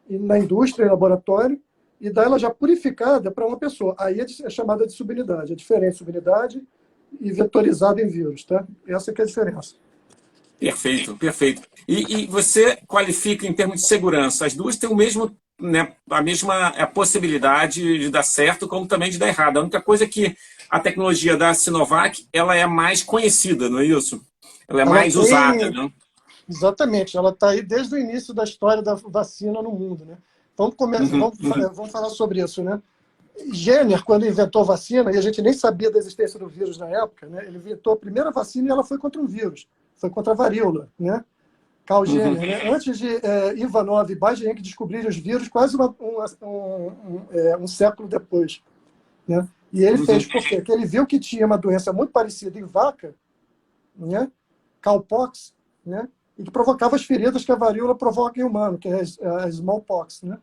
na indústria, em laboratório, e dá ela já purificada para uma pessoa. Aí é chamada de subunidade. É diferente subunidade e vetorizado em vírus, tá? Essa que é a diferença. Perfeito, perfeito. E você qualifica em termos de segurança. As duas têm o mesmo, né, a mesma possibilidade de dar certo, como também de dar errado. A única coisa é que a tecnologia da Sinovac ela é mais conhecida, não é isso? Ela é mais usada, né? Exatamente. Ela está aí desde o início da história da vacina no mundo, né? Vamos falar sobre isso, né? Jenner, quando inventou a vacina, e a gente nem sabia da existência do vírus na época, né? Ele inventou a primeira vacina e ela foi contra um vírus. Foi contra a varíola, né? Carl Jenner, né? Antes de Ivanov e Bajenck descobrirem os vírus, quase um século depois, né? E ele fez por quê? Porque ele viu que tinha uma doença muito parecida em vaca, né? Cowpox, né? E que provocava as feridas que a varíola provoca em humano, que é a smallpox, né?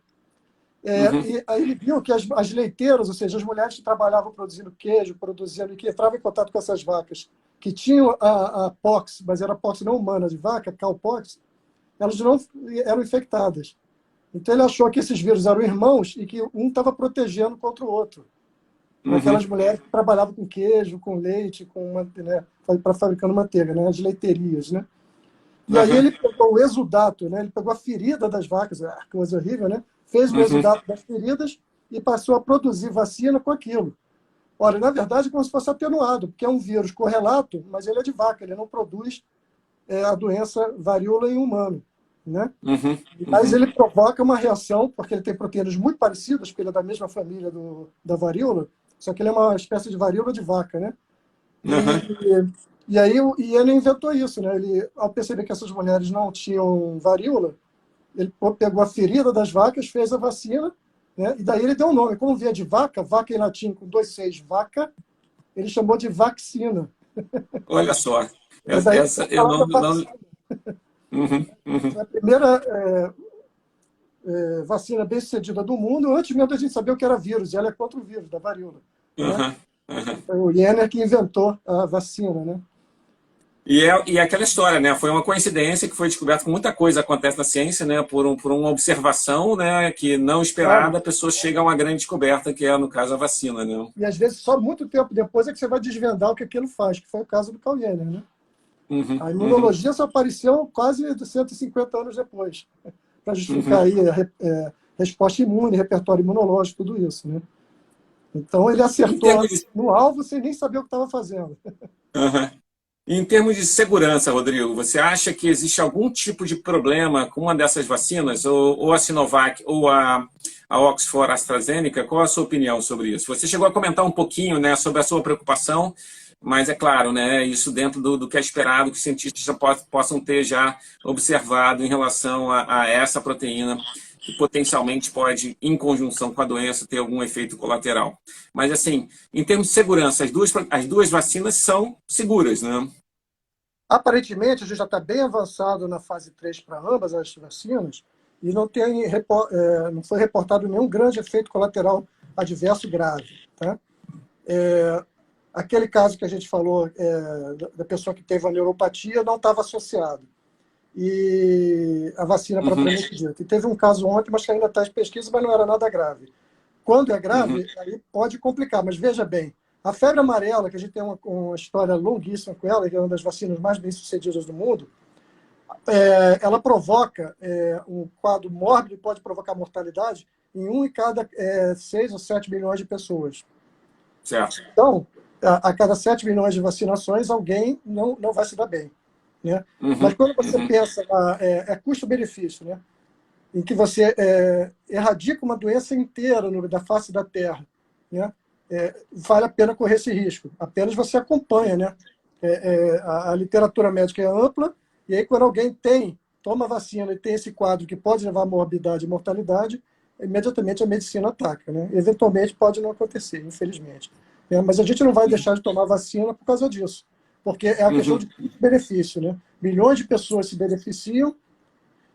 E aí ele viu que as leiteiras, ou seja, as mulheres que trabalhavam produzindo queijo, que entravam em contato com essas vacas, que tinham a pox, mas era pox não humana de vaca, cowpox, elas não eram infectadas. Então ele achou que esses vírus eram irmãos e que um estava protegendo contra o outro. Aquelas mulheres que trabalhavam com queijo, com leite, né, para fabricando manteiga, né, as leiterias, né? E aí ele pegou o exudato, né? Ele pegou a ferida das vacas, coisa horrível, né? Fez o exudato das feridas e passou a produzir vacina com aquilo. Ora, na verdade, é como se fosse atenuado, porque é um vírus correlato, mas ele é de vaca, ele não produz a doença varíola em humano, né? Mas ele provoca uma reação, porque ele tem proteínas muito parecidas, porque ele é da mesma família da varíola, só que ele é uma espécie de varíola de vaca, né? E aí ele inventou isso, né? Ele, ao perceber que essas mulheres não tinham varíola, ele pegou a ferida das vacas, fez a vacina, né? E daí ele deu um nome. Como via de vaca, vaca em latim com 2 Cs, vaca, ele chamou de vaccina. Olha só. Daí Essa eu não... Foi a primeira vacina bem-sucedida do mundo, antes mesmo da gente saber o que era vírus. E ela é contra o vírus, da varíola. Né? Foi o Jenner que inventou a vacina, né? E é aquela história, né? Foi uma coincidência que foi descoberto que muita coisa acontece na ciência, né? Por uma observação, né? Que não esperada, a pessoa chega a uma grande descoberta, que é, no caso, a vacina, né? E às vezes só muito tempo depois é que você vai desvendar o que aquilo faz, que foi o caso do Carl Jenner, né? A imunologia só apareceu quase 150 anos depois, para justificar aí resposta imune, repertório imunológico, tudo isso, né? Então ele acertou no alvo sem nem saber o que estava fazendo. Em termos de segurança, Rodrigo, você acha que existe algum tipo de problema com uma dessas vacinas, ou a Sinovac ou a Oxford AstraZeneca? Qual a sua opinião sobre isso? Você chegou a comentar um pouquinho, né, sobre a sua preocupação, mas é claro, né, isso dentro do que é esperado que os cientistas possam ter já observado em relação a essa proteína, que potencialmente pode, em conjunção com a doença, ter algum efeito colateral. Mas, assim, em termos de segurança, as duas vacinas são seguras, né? Aparentemente, a gente já está bem avançado na fase 3 para ambas as vacinas e não foi reportado nenhum grande efeito colateral adverso grave. Tá? Aquele caso que a gente falou da pessoa que teve a neuropatia não estava associado. E a vacina propriamente dita. E teve um caso ontem, mas que ainda está em pesquisa, mas não era nada grave. Quando é grave, aí pode complicar. Mas veja bem, a febre amarela, que a gente tem uma história longuíssima com ela, que é uma das vacinas mais bem-sucedidas do mundo, ela provoca um quadro mórbido e pode provocar mortalidade em 1 em cada 6 ou 7 milhões de pessoas. Certo. Então, a cada 7 milhões de vacinações, alguém não vai se dar bem. Né? Mas quando você pensa custo-benefício, né? Em que você erradica uma doença inteira da face da Terra, né? Vale a pena correr esse risco. Apenas você acompanha, né? A literatura médica é ampla, e aí quando alguém toma vacina e tem esse quadro que pode levar a morbidade e mortalidade, imediatamente a medicina ataca. Né? Eventualmente pode não acontecer, infelizmente. Mas a gente não vai deixar de tomar vacina por causa disso. Porque é a questão de benefício, né? Milhões de pessoas se beneficiam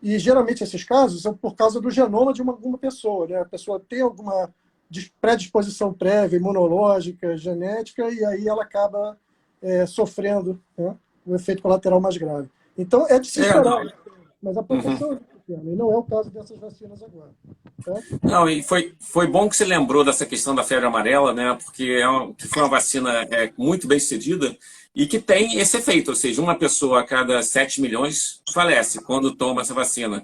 e, geralmente, esses casos são por causa do genoma de alguma pessoa, né? A pessoa tem alguma predisposição prévia, imunológica, genética, e aí ela acaba sofrendo, né, o efeito colateral mais grave. Então, é de se esperar, mas a proteção pequena. E não é o caso dessas vacinas agora. Tá? Não, e foi bom que você lembrou dessa questão da febre amarela, né? Porque que foi uma vacina muito bem sucedida e que tem esse efeito, ou seja, uma pessoa a cada 7 milhões falece quando toma essa vacina.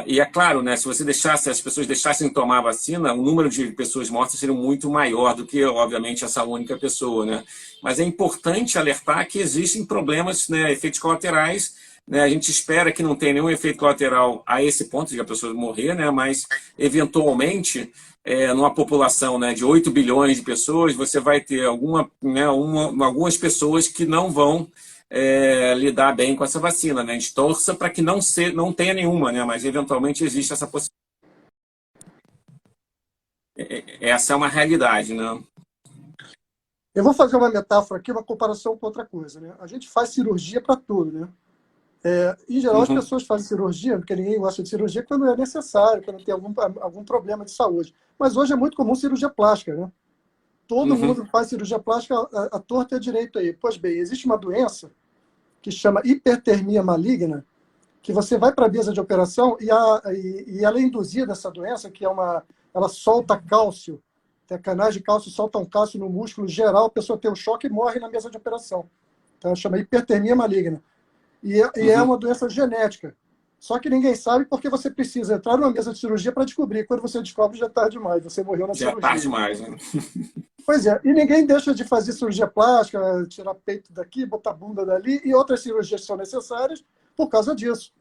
E é claro, né? Se você deixasse, as pessoas deixassem de tomar a vacina, o número de pessoas mortas seria muito maior do que, obviamente, essa única pessoa, né? Mas é importante alertar que existem problemas, né? Efeitos colaterais, né? A gente espera que não tenha nenhum efeito colateral a esse ponto de a pessoa morrer, né? Mas, eventualmente, numa população, né, de 8 bilhões de pessoas, você vai ter algumas pessoas que não vão lidar bem com essa vacina. Né? A gente torça para que não tenha nenhuma, né? Mas, eventualmente, existe essa possibilidade. Essa é uma realidade, né? Eu vou fazer uma metáfora aqui, uma comparação com outra coisa. Né? A gente faz cirurgia para tudo, né? Em geral, as pessoas fazem cirurgia, porque ninguém gosta de cirurgia, quando é necessário, quando tem algum problema de saúde. Mas hoje é muito comum cirurgia plástica, né? Todo mundo faz cirurgia plástica à torta e à direita aí. Pois bem, existe uma doença que chama hipertermia maligna, que você vai para a mesa de operação e ela é induzida, essa doença, que ela solta cálcio, tem canais de cálcio, soltam cálcio no músculo geral, a pessoa tem um choque e morre na mesa de operação. Então, ela chama hipertermia maligna. E é uma doença genética. Só que ninguém sabe porque você precisa entrar numa mesa de cirurgia para descobrir. Quando você descobre, já é tarde demais. Você morreu na cirurgia. Já é tarde demais, né? Pois é. E ninguém deixa de fazer cirurgia plástica, tirar peito daqui, botar bunda dali, e outras cirurgias que são necessárias por causa disso.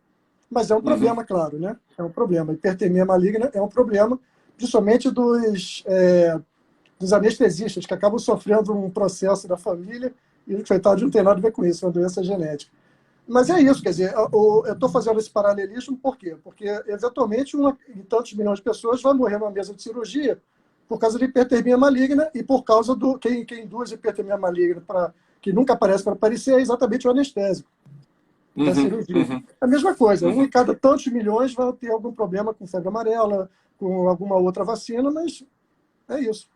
Mas é um problema, claro, né? É um problema. Hipertermia maligna é um problema, principalmente dos anestesistas, que acabam sofrendo um processo da família, e o coitado não tem nada a ver com isso, é uma doença genética. Mas é isso, quer dizer, eu estou fazendo esse paralelismo por quê? Porque, eventualmente, em tantos milhões de pessoas vai morrer numa mesa de cirurgia por causa de hipertermia maligna e por causa do... Quem induz hipertermia maligna, que nunca aparece para aparecer, é exatamente o anestésico da cirurgia. A mesma coisa, um em cada tantos milhões vai ter algum problema com febre amarela, com alguma outra vacina, mas é isso.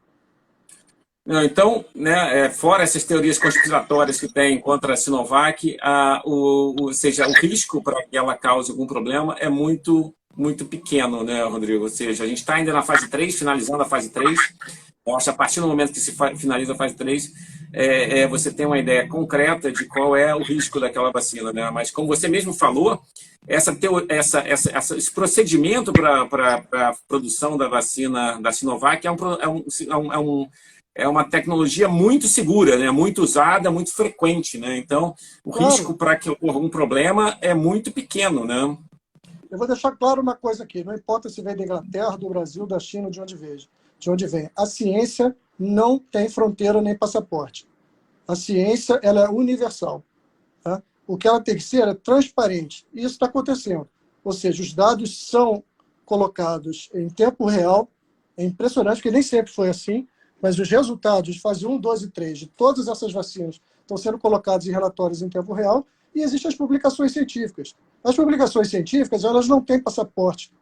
Então, né, fora essas teorias conspiratórias que tem contra a Sinovac, ou seja, o risco para que ela cause algum problema é muito, muito pequeno, né, Rodrigo? Ou seja, a gente está ainda na fase 3, finalizando a fase 3. Eu acho que a partir do momento que se finaliza a fase 3, você tem uma ideia concreta de qual é o risco daquela vacina, né? Mas, como você mesmo falou, esse procedimento para a produção da vacina da Sinovac é uma tecnologia muito segura, né? Muito usada, muito frequente, né? Então, o risco para que ocorra um problema é muito pequeno, né? Eu vou deixar claro uma coisa aqui, não importa se vem da Inglaterra, do Brasil, da China, de onde vem. A ciência não tem fronteira nem passaporte. A ciência, ela é universal. Tá? O que ela tem que ser é transparente. E isso está acontecendo. Ou seja, os dados são colocados em tempo real. É impressionante, porque nem sempre foi assim, mas os resultados de fase 1, 2 e 3 de todas essas vacinas estão sendo colocados em relatórios em tempo real e existem as publicações científicas. As publicações científicas, elas não têm passaporte,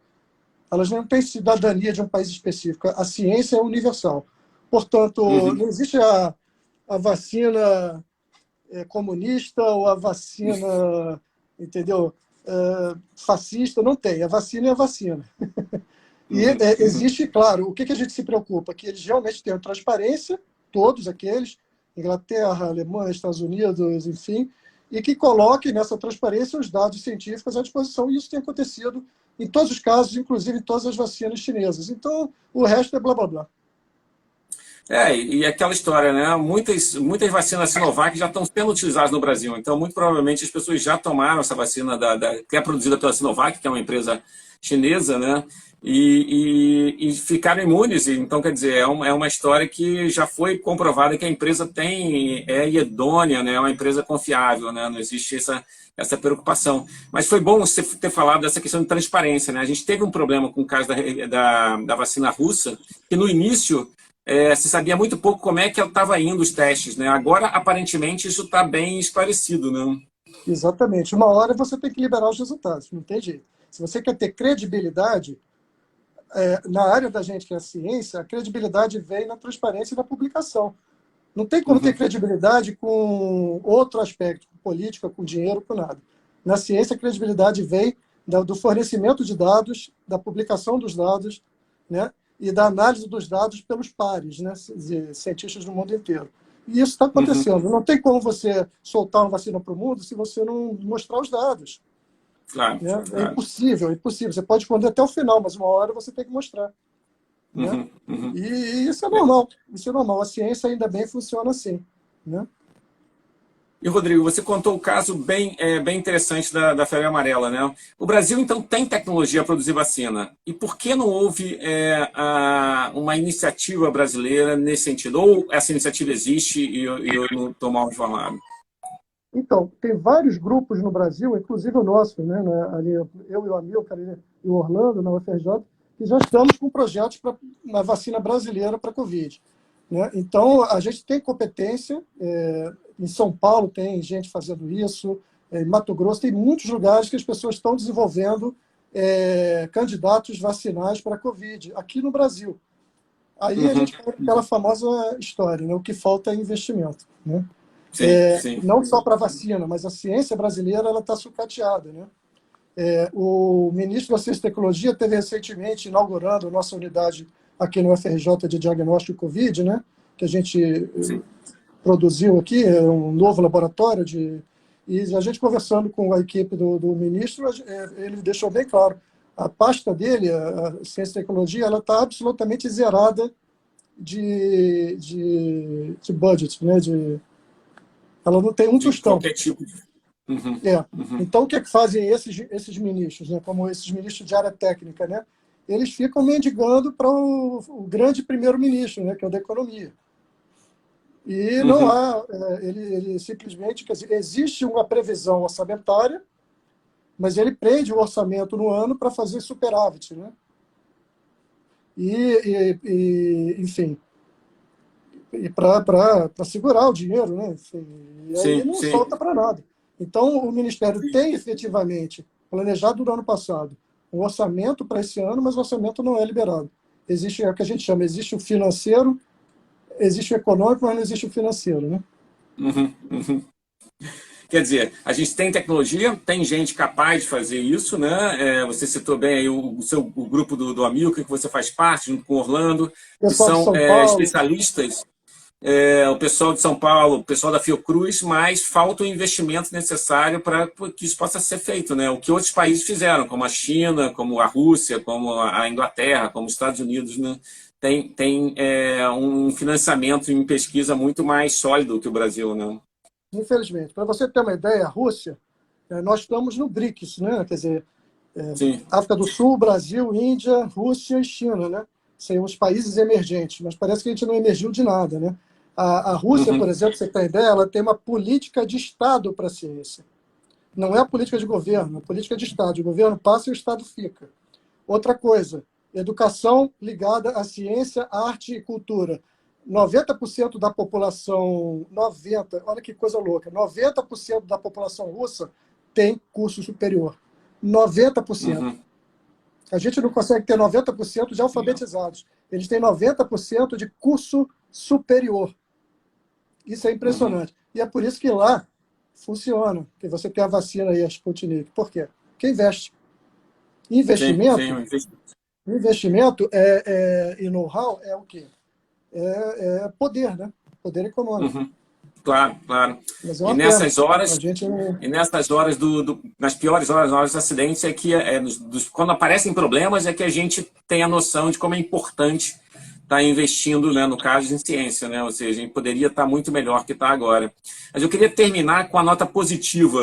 elas não têm cidadania de um país específico. A ciência é universal. Portanto, não existe a vacina comunista ou a vacina, entendeu, fascista, não tem. A vacina é a vacina. E existe, claro, o que a gente se preocupa? Que eles realmente tenham transparência, todos aqueles, Inglaterra, Alemanha, Estados Unidos, enfim, e que coloquem nessa transparência os dados científicos à disposição. E isso tem acontecido em todos os casos, inclusive em todas as vacinas chinesas. Então, o resto é blá, blá, blá. E aquela história, né? Muitas vacinas Sinovac já estão sendo utilizadas no Brasil. Então, muito provavelmente, as pessoas já tomaram essa vacina que é produzida pela Sinovac, que é uma empresa chinesa, né? E ficaram imunes. Então, quer dizer, é uma história que já foi comprovada que a empresa é idônea, né? É uma empresa confiável, né? Não existe essa preocupação. Mas foi bom você ter falado dessa questão de transparência, né? A gente teve um problema com o caso da vacina russa, que no início se sabia muito pouco como é que ela estava indo os testes, né? Agora, aparentemente, isso está bem esclarecido, né? Exatamente. Uma hora você tem que liberar os resultados, não tem jeito. Se você quer ter credibilidade, na área da gente que é a ciência, a credibilidade vem na transparência e na publicação. Não tem como ter credibilidade com outro aspecto, com política, com dinheiro, com nada. Na ciência, a credibilidade vem do fornecimento de dados, da publicação dos dados, né, e da análise dos dados pelos pares, né, de cientistas do mundo inteiro. E isso está acontecendo. Não tem como você soltar uma vacina para o mundo se você não mostrar os dados. Claro, Né? claro. É impossível, é impossível. Você pode esconder até o final, mas uma hora você tem que mostrar. Né? E isso é normal. Isso é normal. A ciência ainda bem funciona assim. Né? E, Rodrigo, você contou o caso bem interessante da febre amarela, né? O Brasil, então, tem tecnologia para produzir vacina. E por que não houve uma iniciativa brasileira nesse sentido? Ou essa iniciativa existe e eu não estou mal informado? Então, tem vários grupos no Brasil, inclusive o nosso, né? Ali, eu e o Amilcar e o Orlando, na UFRJ, que já estamos com projetos na vacina brasileira para a Covid. Né? Então, a gente tem competência. Em São Paulo tem gente fazendo isso, em Mato Grosso tem muitos lugares que as pessoas estão desenvolvendo candidatos vacinais para a Covid, aqui no Brasil. Aí a gente tem aquela famosa história, né? O que falta é investimento. Né? Sim, sim. Não só para a vacina, mas a ciência brasileira está sucateada. Né? O ministro da Ciência e Tecnologia esteve recentemente inaugurando a nossa unidade aqui no UFRJ de diagnóstico Covid, né? Que a gente produziu aqui, um novo laboratório. E a gente conversando com a equipe do ministro, ele deixou bem claro, a pasta dele, a Ciência e Tecnologia, ela está absolutamente zerada de budget, né? Ela não tem um tostão. Qualquer tipo de... Então, o que é que fazem esses ministros, né? Como esses ministros de área técnica? Né? Eles ficam mendigando para o grande primeiro-ministro, né? Que é o da economia. E não há... Ele simplesmente... Quer dizer, existe uma previsão orçamentária, mas ele prende o orçamento no ano para fazer superávit. Né? Enfim... E para segurar o dinheiro, né? E aí não solta para nada. Então, o Ministério tem efetivamente, planejado no ano passado, um orçamento para esse ano, mas o orçamento não é liberado. Existe o que a gente chama, existe o financeiro, existe o econômico, mas não existe o financeiro. Né? Quer dizer, a gente tem tecnologia, tem gente capaz de fazer isso, né? Você citou bem aí o grupo do Amilcar, que você faz parte, junto com o Orlando, que são especialistas. O pessoal de São Paulo, o pessoal da Fiocruz, mas falta o investimento necessário para que isso possa ser feito, né? O que outros países fizeram, como a China, como a Rússia, como a Inglaterra, como os Estados Unidos, né? Tem um financiamento em pesquisa muito mais sólido que o Brasil, né? Infelizmente. Para você ter uma ideia, a Rússia, nós estamos no BRICS, né? Quer dizer, África do Sul, Brasil, Índia, Rússia e China, né? São os países emergentes, mas parece que a gente não emergiu de nada, né? A Rússia, por exemplo, você tem ideia, ela tem uma política de Estado para a ciência. Não é a política de governo, é a política de Estado. O governo passa e o Estado fica. Outra coisa, educação ligada à ciência, arte e cultura. 90% da população, olha que coisa louca, 90% da população russa tem curso superior. 90%. A gente não consegue ter 90% de alfabetizados. Eles têm 90% de curso superior. Isso é impressionante. E é por isso que lá funciona. Que você tem a vacina aí, a Sputnik. Por quê? Porque investe. Investimento e know-how é o quê? É poder, né? Poder econômico. Claro, claro. E nessas horas, nas piores horas, nas horas dos acidentes, quando aparecem problemas, é que a gente tem a noção de como é importante estar investindo, né, no caso, em ciência, né? Ou seja, a gente poderia estar muito melhor que está agora. Mas eu queria terminar com a nota positiva,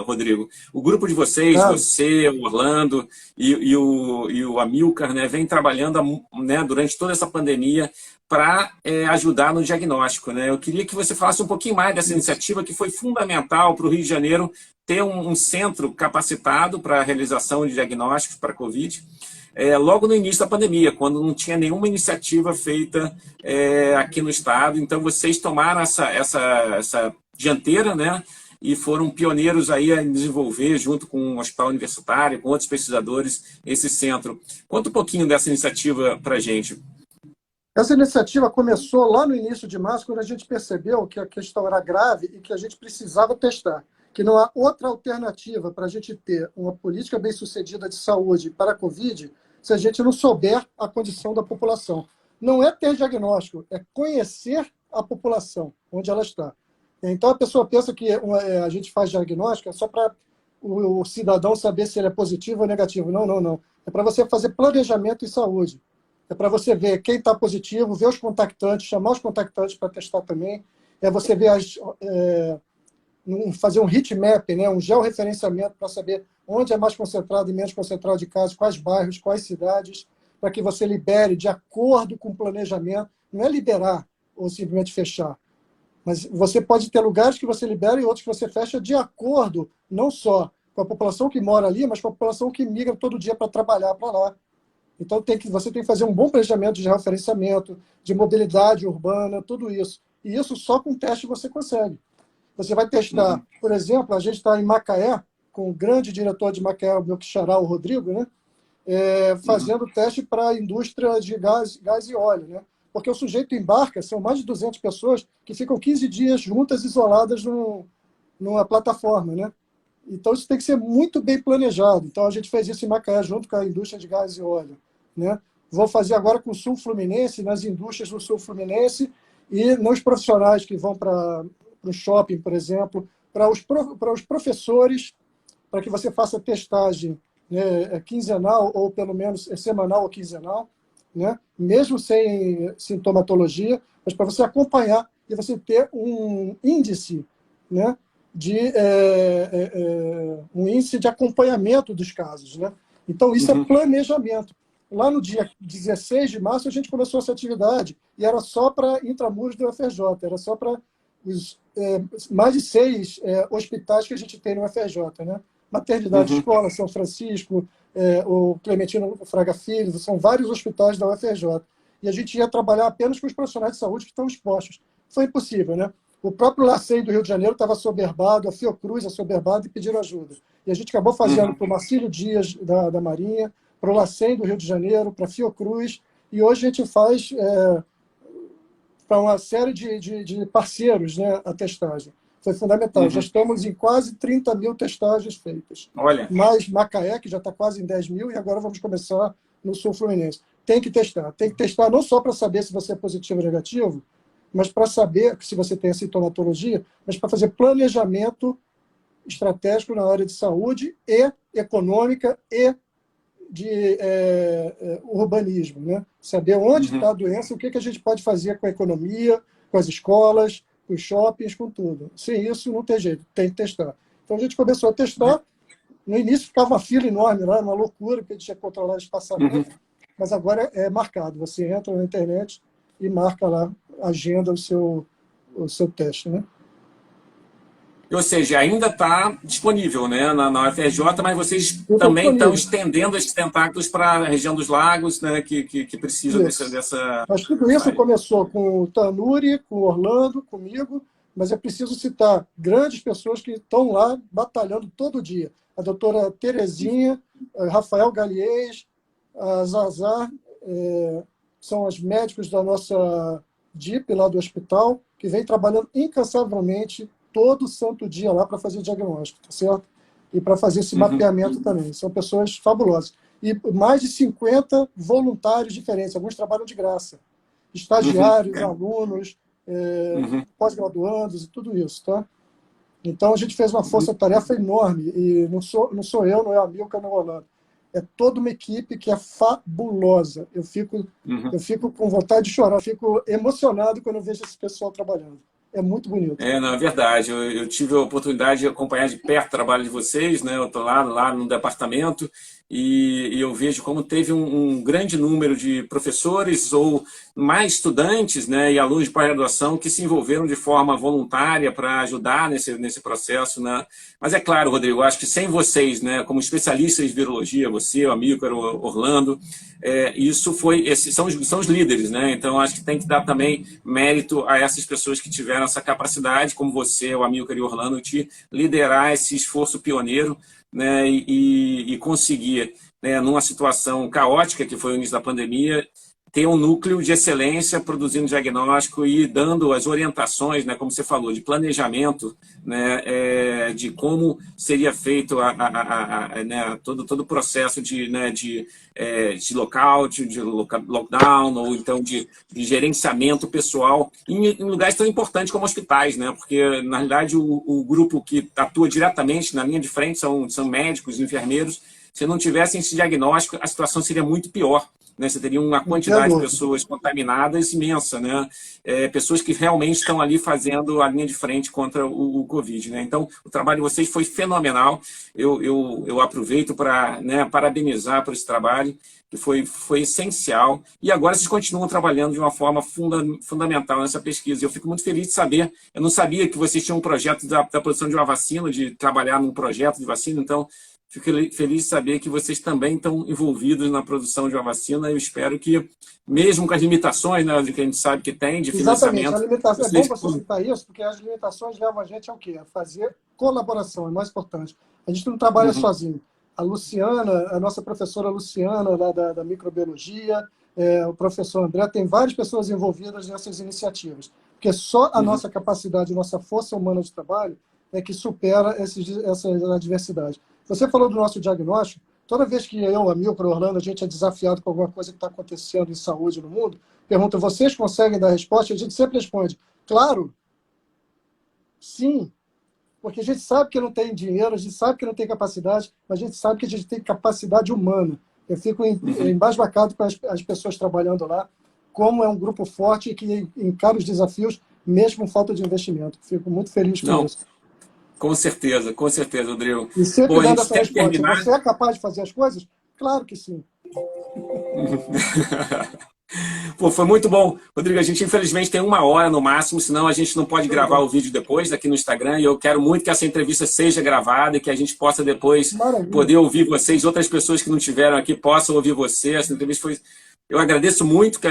Rodrigo. O grupo de vocês, você, o Orlando e o Amilcar, né, vem trabalhando, né, durante toda essa pandemia para ajudar no diagnóstico, né? Eu queria que você falasse um pouquinho mais dessa iniciativa que foi fundamental para o Rio de Janeiro ter um centro capacitado para a realização de diagnósticos para a Covid, logo no início da pandemia, quando não tinha nenhuma iniciativa feita aqui no estado. Então, vocês tomaram essa dianteira, né? E foram pioneiros aí a desenvolver, junto com o Hospital Universitário, com outros pesquisadores, esse centro. Conta um pouquinho dessa iniciativa para a gente. Essa iniciativa começou lá no início de março, quando a gente percebeu que a questão era grave e que a gente precisava testar. que não há outra alternativa para a gente ter uma política bem-sucedida de saúde para a Covid se a gente não souber a condição da população. Não é ter diagnóstico, é conhecer a população, onde ela está. Então, a pessoa pensa que a gente faz diagnóstico é só para o cidadão saber se ele é positivo ou negativo. Não, não, não. É para você fazer planejamento em saúde. É para você ver quem está positivo, ver os contactantes, chamar os contactantes para testar também. É você ver fazer um heat map, né, um georreferenciamento para saber onde é mais concentrado e menos concentrado de casos, quais bairros, quais cidades, para que você libere de acordo com o planejamento. Não é liberar ou simplesmente fechar. Mas você pode ter lugares que você libera e outros que você fecha de acordo, não só com a população que mora ali, mas com a população que migra todo dia para trabalhar para lá. Então você tem que fazer um bom planejamento de referenciamento, de mobilidade urbana, tudo isso. E isso só com teste você consegue. Você vai testar, por exemplo, a gente está em Macaé, com o grande diretor de Macaé, o meu xará, o Rodrigo, né? Fazendo teste para a indústria de gás e óleo, né? Porque o sujeito embarca, são mais de 200 pessoas que ficam 15 dias juntas, isoladas numa plataforma, né? Então, isso tem que ser muito bem planejado. Então, a gente fez isso em Macaé, junto com a indústria de gás e óleo, né? Vou fazer agora com o Sul Fluminense, nas indústrias do Sul Fluminense e nos profissionais que vão para o shopping, por exemplo, para os professores, para que você faça testagem, né, quinzenal, ou pelo menos semanal ou quinzenal, né? Mesmo sem sintomatologia, mas para você acompanhar e você ter um índice, né, um índice de acompanhamento dos casos, né? Então, isso é planejamento. Lá no dia 16 de março, a gente começou essa atividade e era só para intramuros do UFRJ, era só para os mais de 6 hospitais que a gente tem no UFRJ, né? Maternidade Escola, São Francisco, o Clementino Fraga Filho, são vários hospitais da UFRJ. E a gente ia trabalhar apenas com os profissionais de saúde que estão expostos. Foi impossível, né? O próprio LACEI do Rio de Janeiro estava assoberbado, a Fiocruz assoberbado e pediram ajuda. E a gente acabou fazendo para o Marcílio Dias da Marinha, para o LACEI do Rio de Janeiro, para a Fiocruz, e hoje a gente faz para uma série de parceiros, né, a testagem. Foi fundamental. Já estamos em quase 30 mil testagens feitas. Olha. Mais Macaé, que já está quase em 10 mil, e agora vamos começar no Sul Fluminense. Tem que testar. Tem que testar não só para saber se você é positivo ou negativo, mas para saber se você tem a sintomatologia, mas para fazer planejamento estratégico na área de saúde e econômica e de urbanismo, né? Saber onde está a doença, o que a gente pode fazer com a economia, com as escolas, com os shoppings, com tudo. Sem isso, não tem jeito, tem que testar. Então, a gente começou a testar. No início, ficava uma fila enorme lá, uma loucura, porque a gente tinha que controlar o espaçamento. Mas agora é marcado. Você entra na internet e marca lá, agenda o seu teste, né? Ou seja, ainda está disponível, né, na UFRJ, mas vocês também estão estendendo esses tentáculos para a região dos lagos, né, que precisam dessa... Mas tudo isso começou com o Tanuri, com o Orlando, comigo, mas é preciso citar grandes pessoas que estão lá batalhando todo dia. A doutora Terezinha, Rafael Galiês, a Zazar, são os médicos da nossa DIP lá do hospital, que vem trabalhando incansavelmente todo santo dia lá para fazer diagnóstico, tá certo? E para fazer esse mapeamento também. São pessoas fabulosas. E mais de 50 voluntários diferentes, alguns trabalham de graça. Estagiários, alunos, pós-graduandos e tudo isso, tá? Então, a gente fez uma força-tarefa enorme. E não sou eu, não é a Milka, não é o Orlando. É toda uma equipe que é fabulosa. Eu fico com vontade de chorar, eu fico emocionado quando eu vejo esse pessoal trabalhando. É muito bonito. Não, é verdade. Eu tive a oportunidade de acompanhar de perto o trabalho de vocês, né? Eu estou lá no departamento e eu vejo como teve um grande número de professores ou mais estudantes, né, e alunos de pós-graduação que se envolveram de forma voluntária para ajudar nesse processo, né? Mas é claro, Rodrigo, acho que sem vocês, né, como especialistas de virologia, você, o Amílcar, o Orlando, são os líderes, né? Então acho que tem que dar também mérito a essas pessoas que tiveram essa capacidade, como você, o Amílcar e o Orlando, de liderar esse esforço pioneiro, né, e conseguir, né, numa situação caótica que foi o início da pandemia, ter um núcleo de excelência produzindo diagnóstico e dando as orientações, né, como você falou, de planejamento, né, de como seria feito né, todo o processo de lockout, de lockdown, ou então de gerenciamento pessoal em lugares tão importantes como hospitais, né, porque, na realidade, o grupo que atua diretamente na linha de frente são médicos, enfermeiros. Se não tivessem esse diagnóstico, a situação seria muito pior. Né? Você teria uma quantidade de pessoas contaminadas imensa, né? Pessoas que realmente estão ali fazendo a linha de frente contra o Covid. Né? Então, o trabalho de vocês foi fenomenal. Eu aproveito para, né, parabenizar por esse trabalho, que foi essencial. E agora vocês continuam trabalhando de uma forma fundamental nessa pesquisa. Eu fico muito feliz de saber. Eu não sabia que vocês tinham um projeto da produção de uma vacina, de trabalhar num projeto de vacina. Então, fico feliz de saber que vocês também estão envolvidos na produção de uma vacina. Eu espero que, mesmo com as limitações, né, que a gente sabe que tem, de financiamento... Exatamente. É bom você citar isso, porque as limitações levam a gente ao quê? A fazer colaboração, é mais importante. A gente não trabalha sozinho. A Luciana, a nossa professora Luciana, lá da microbiologia, o professor André, tem várias pessoas envolvidas nessas iniciativas. Porque só a nossa capacidade, a nossa força humana de trabalho é que supera essa adversidade. Você falou do nosso diagnóstico. Toda vez que eu, Amilcar, Orlando, a gente é desafiado com alguma coisa que está acontecendo em saúde no mundo, pergunta, vocês conseguem dar resposta? A gente sempre responde, claro, sim, porque a gente sabe que não tem dinheiro, a gente sabe que não tem capacidade, mas a gente sabe que a gente tem capacidade humana. Eu fico embasbacado com as pessoas trabalhando lá, como é um grupo forte e que encara os desafios, mesmo com falta de investimento. Fico muito feliz com isso. Com certeza, Rodrigo. E sempre dando essa resposta. Você é capaz de fazer as coisas? Claro que sim. Pô, foi muito bom. Rodrigo, a gente infelizmente tem 1 hora no máximo, senão a gente não pode gravar o vídeo depois aqui no Instagram, e eu quero muito que essa entrevista seja gravada e que a gente possa depois poder ouvir vocês, outras pessoas que não estiveram aqui possam ouvir você. Essa entrevista foi... Eu agradeço muito, que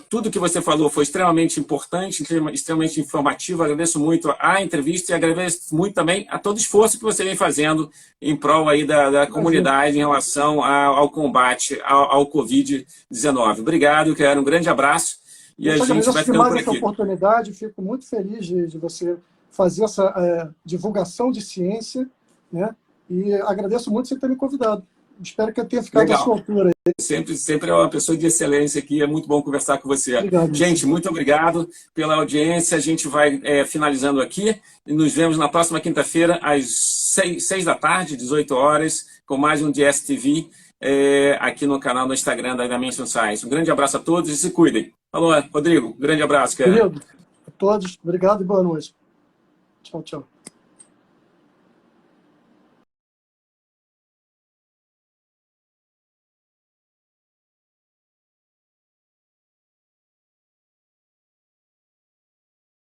tudo que você falou foi extremamente importante, extremamente informativo. Agradeço muito a entrevista e agradeço muito também a todo o esforço que você vem fazendo em prol aí da comunidade em relação ao combate ao Covid-19. Obrigado, quero um grande abraço e a gente vai ficando por aqui. Essa oportunidade, fico muito feliz de você fazer essa divulgação de ciência, né? E agradeço muito você ter me convidado. Espero que eu tenha ficado à sua altura. Sempre é uma pessoa de excelência aqui, é muito bom conversar com você. Obrigado. Gente, muito obrigado pela audiência. A gente vai finalizando aqui e nos vemos na próxima quinta-feira, às 6 da tarde, 18 horas, com mais um DSTV aqui no canal no Instagram da Dimension Science. Um grande abraço a todos e se cuidem. Falou, Rodrigo. Grande abraço, cara. Querido, a todos, obrigado e boa noite. Tchau, tchau.